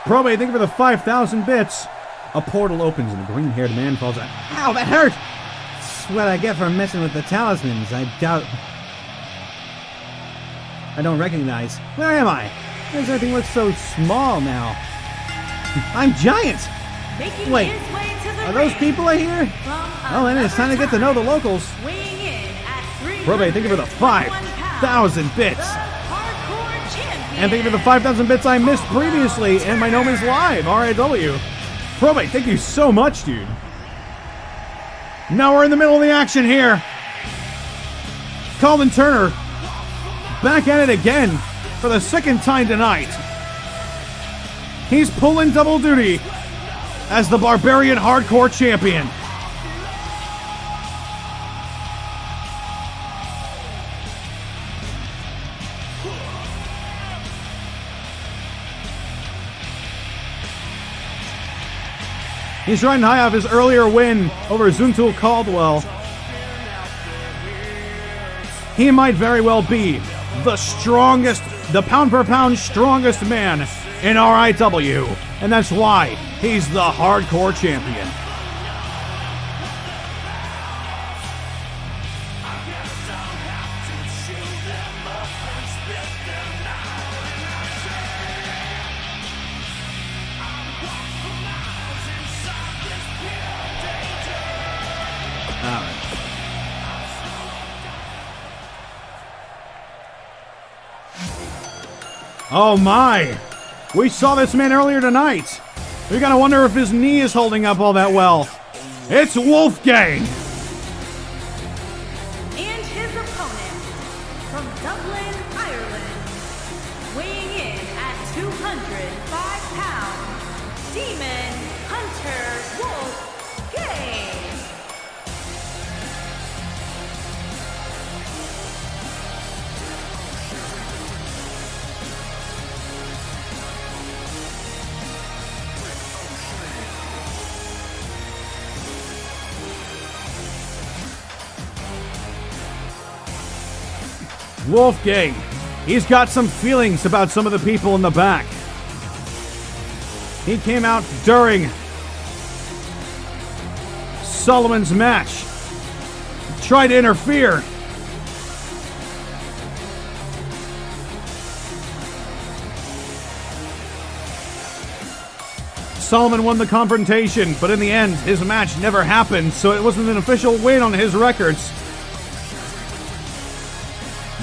Probate, thank you for the 5,000 bits. A portal opens and a green-haired man falls out. Ow, that hurt! That's what I get for messing with the talismans. I don't recognize. Where am I? Why does everything look so small now? I'm giant! Making Wait, his way to the are those ring people I hear? from Oh, then it's time to get to know the locals. weighing in at Probate, thank you for the 5,000 bits. hardcore champion. And thank you for the 5,000 bits I missed previously in my No Man's Live, RAW. Probate, thank you so much, dude. Now we're in the middle of the action here. Calvin Turner, back at it again for the second time tonight. He's pulling double duty as the Barbarian Hardcore Champion. He's riding high off his earlier win over Zuntul Caldwell. He might very well be the strongest, the pound-per-pound strongest man in RIW. And that's why he's the hardcore champion. Oh my! We saw this man earlier tonight. We gotta wonder if his knee is holding up all that well. It's Wolfgang! And his opponent from Dublin, Ireland, weighing in at 205 pounds, Demon Hunter Wolfgang. Wolfgang, he's got some feelings about some of the people in the back. He came out during Solomon's match, tried to interfere. Solomon won the confrontation, but in the end, his match never happened, so it wasn't an official win on his records.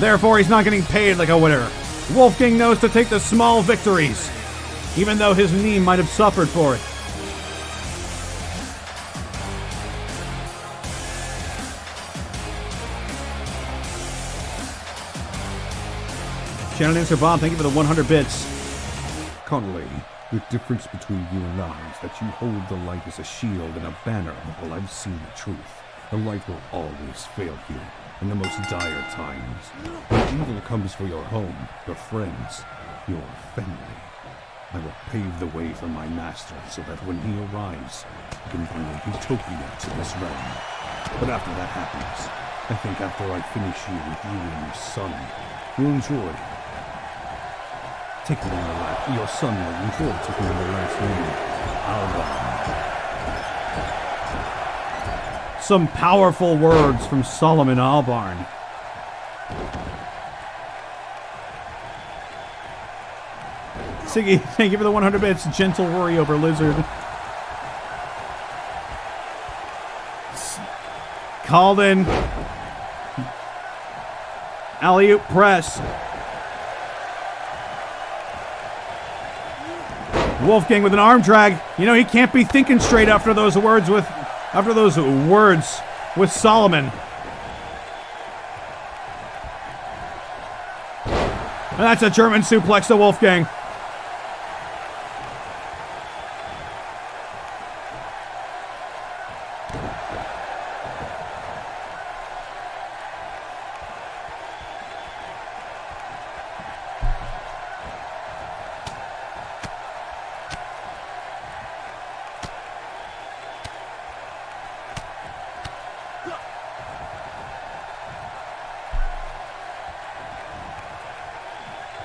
Therefore, he's not getting paid like a winner. Wolfgang knows to take the small victories, even though his knee might have suffered for it. Shannon Answer Bob, thank you for the 100 bits. Connolly, the difference between you and I is that you hold the light as a shield and a banner while I've seen the truth. The light will always fail you in the most dire times. When evil comes for your home, your friends, your family, I will pave the way for my master so that when he arrives, he can bring a utopia to this realm. But after that happens, I think after I finish you with you and your son, you'll enjoy taking on the last, your son will enjoy taking on the last name, Albarn. Some powerful words from Solomon Albarn. Siggy, thank you for the 100 bits. Gentle worry over lizard. Called in. Alley-oop press. Wolfgang with an arm drag. You know, he can't be thinking straight after those words with Solomon. And that's a German suplex to Wolfgang.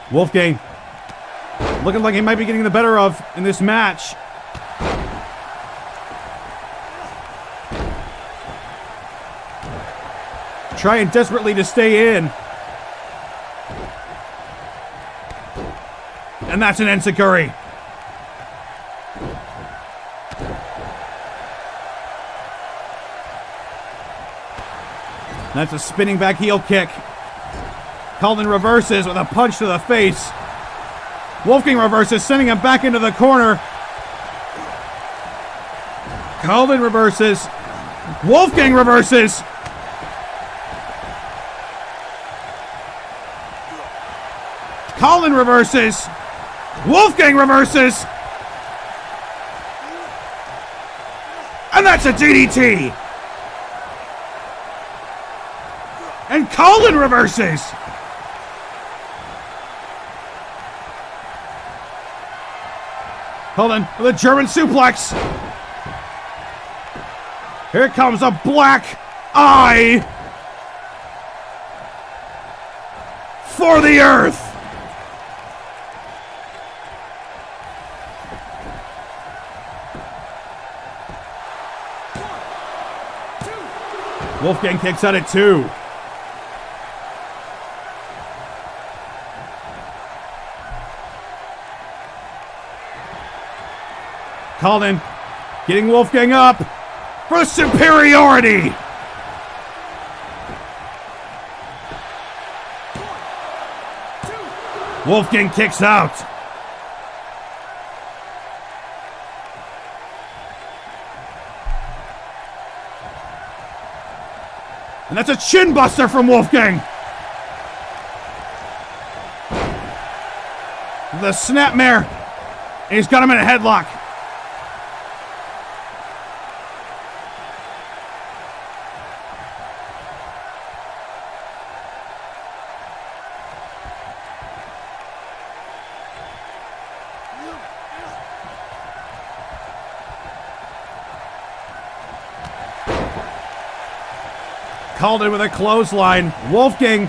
Wolfgang looking like he might be getting the better of in this match. Trying desperately to stay in. And that's an enziguri. That's a spinning back heel kick. Calden reverses with a punch to the face. Wolfgang reverses, sending him back into the corner. Calden reverses. Wolfgang reverses. Calden reverses. Wolfgang reverses. And that's a DDT. And Calden reverses. Calden with a German suplex. Here comes a black eye for the earth. Wolfgang kicks out at 2. Calden getting Wolfgang up for superiority. Wolfgang kicks out. And that's a chin buster from Wolfgang. The snapmare. And he's got him in a headlock. Calden with a clothesline. Wolfgang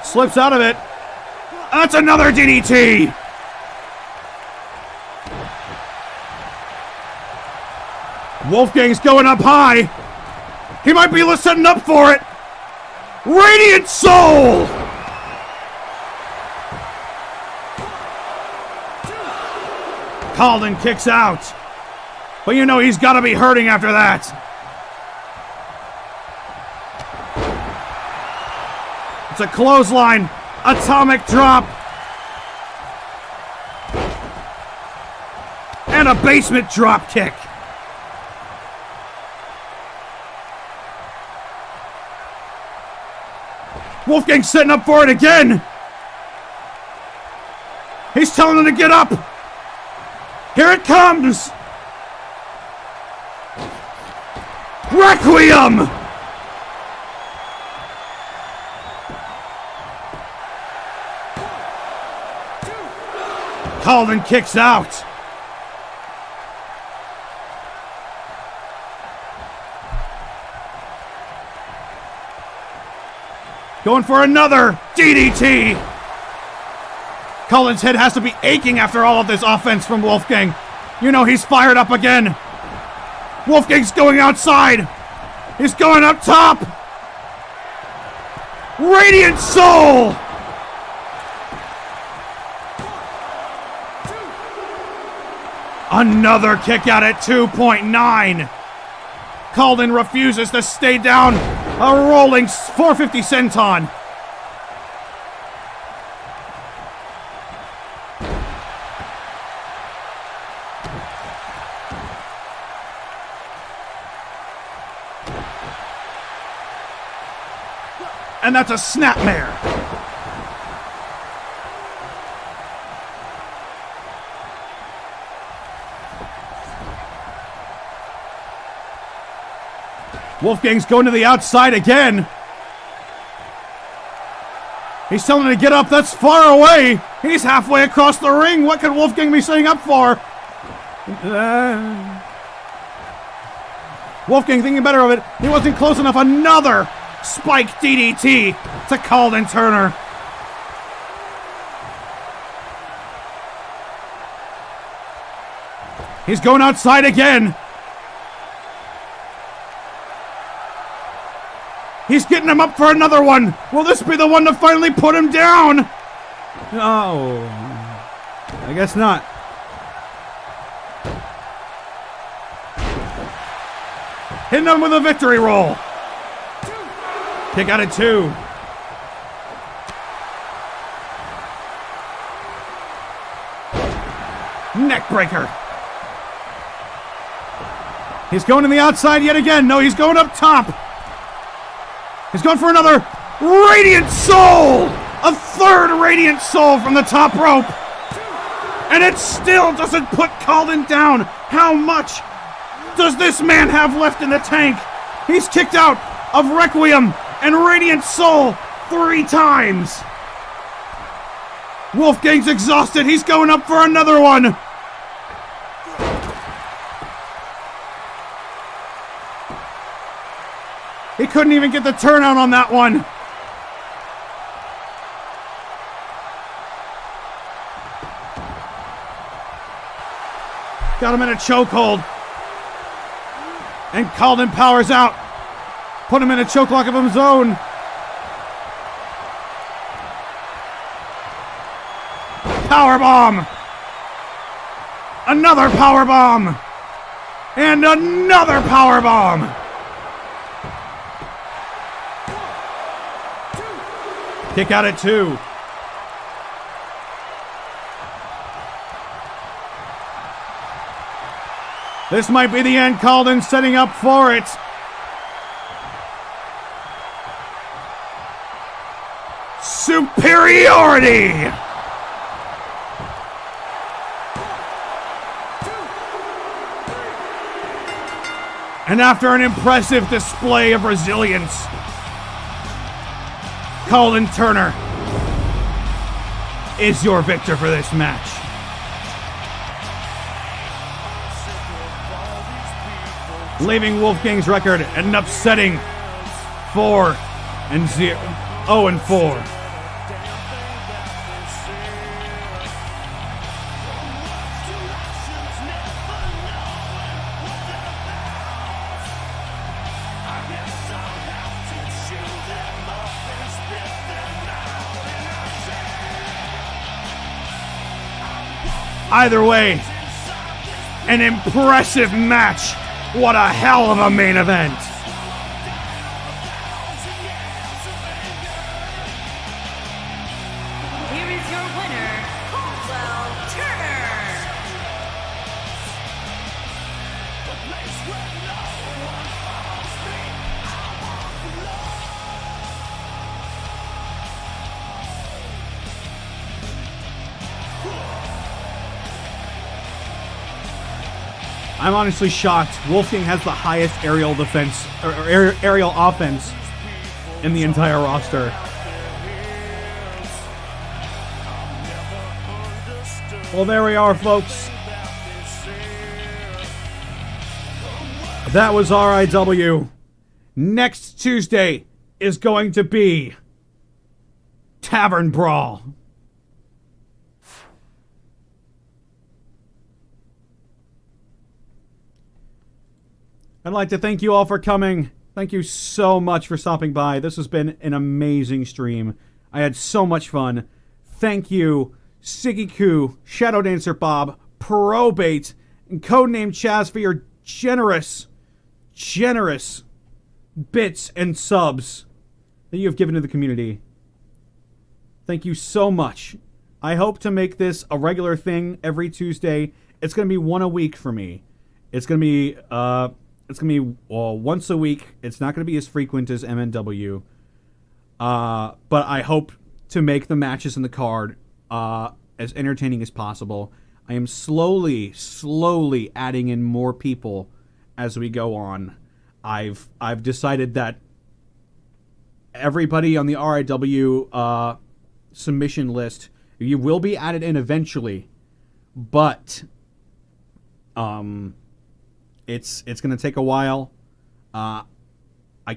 Slips out of it. That's another DDT. Wolfgang's going up high. He might be setting up for it. Radiant Soul. Calden kicks out. But you know he's got to be hurting after that. It's a clothesline. Atomic drop. And a basement drop kick. Wolfgang's setting up for it again. He's telling him to get up. Here it comes. Requiem. Calden kicks out. Going for another DDT. Cullen's head has to be aching after all of this offense from Wolfgang. You know he's fired up again. Wolfgang's going outside. He's going up top. Radiant Soul. Another kick out at 2.9. Calden refuses to stay down. A rolling 450 senton. And that's a snapmare. Wolfgang's going to the outside again. He's telling him to get up. That's far away. He's halfway across the ring. What could Wolfgang be setting up for? Wolfgang thinking better of it. He wasn't close enough. Another spike DDT to Calden Turner. He's going outside again. He's getting him up for another one. Will this be the one to finally put him down? No. I guess not. Hitting him with a victory roll. Kick out at 2. Neck breaker. He's going to the outside yet again. No, he's going up top. He's going for another Radiant Soul! A third Radiant Soul from the top rope. And it still doesn't put Calden down. How much does this man have left in the tank? He's kicked out of Requiem and Radiant Soul 3 times. Wolfgang's exhausted. He's going up for another one. He couldn't even get the turnout on that one. Got him in a chokehold. And Calden powers out. Put him in a chokelock of his own. Powerbomb. Another powerbomb. And another powerbomb. Kick out at 2. This might be the end. Calden setting up for it. Superiority! And after an impressive display of resilience, Calden Turner is your victor for this match. Leaving Wolfgang's record at an upsetting 4-0. Either way, an impressive match. What a hell of a main event. Here is your winner, Caldwell Turner. I'm honestly shocked. Wolfgang has the highest aerial defense or aerial offense in the entire roster. Well, there we are, folks. That was RIW. Next Tuesday is going to be Tavern Brawl. I'd like to thank you all for coming. Thank you so much for stopping by. This has been an amazing stream. I had so much fun. Thank you, Siggy Koo, Shadow Dancer Bob, Probate, and Codename Chaz for your generous bits and subs that you have given to the community. Thank you so much. I hope to make this a regular thing every Tuesday. It's going to be one a week for me. It's going to be once a week. It's not going to be as frequent as MNW. But I hope to make the matches in the card as entertaining as possible. I am slowly adding in more people as we go on. I've decided that everybody on the RIW submission list, you will be added in eventually, but it's going to take a while. I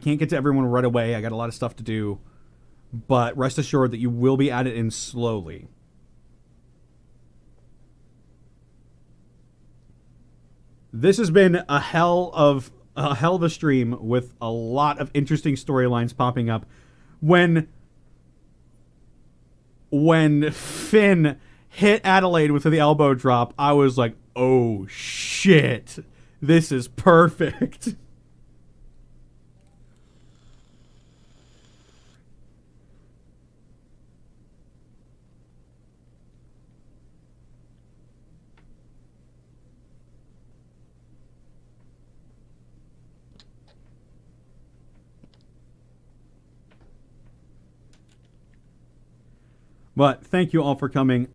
can't get to everyone right away. I got a lot of stuff to do, but rest assured that you will be added in slowly. This has been a hell of a stream with a lot of interesting storylines popping up. When Finn hit Adelaide with the elbow drop, I was like, oh shit, this is perfect. But thank you all for coming.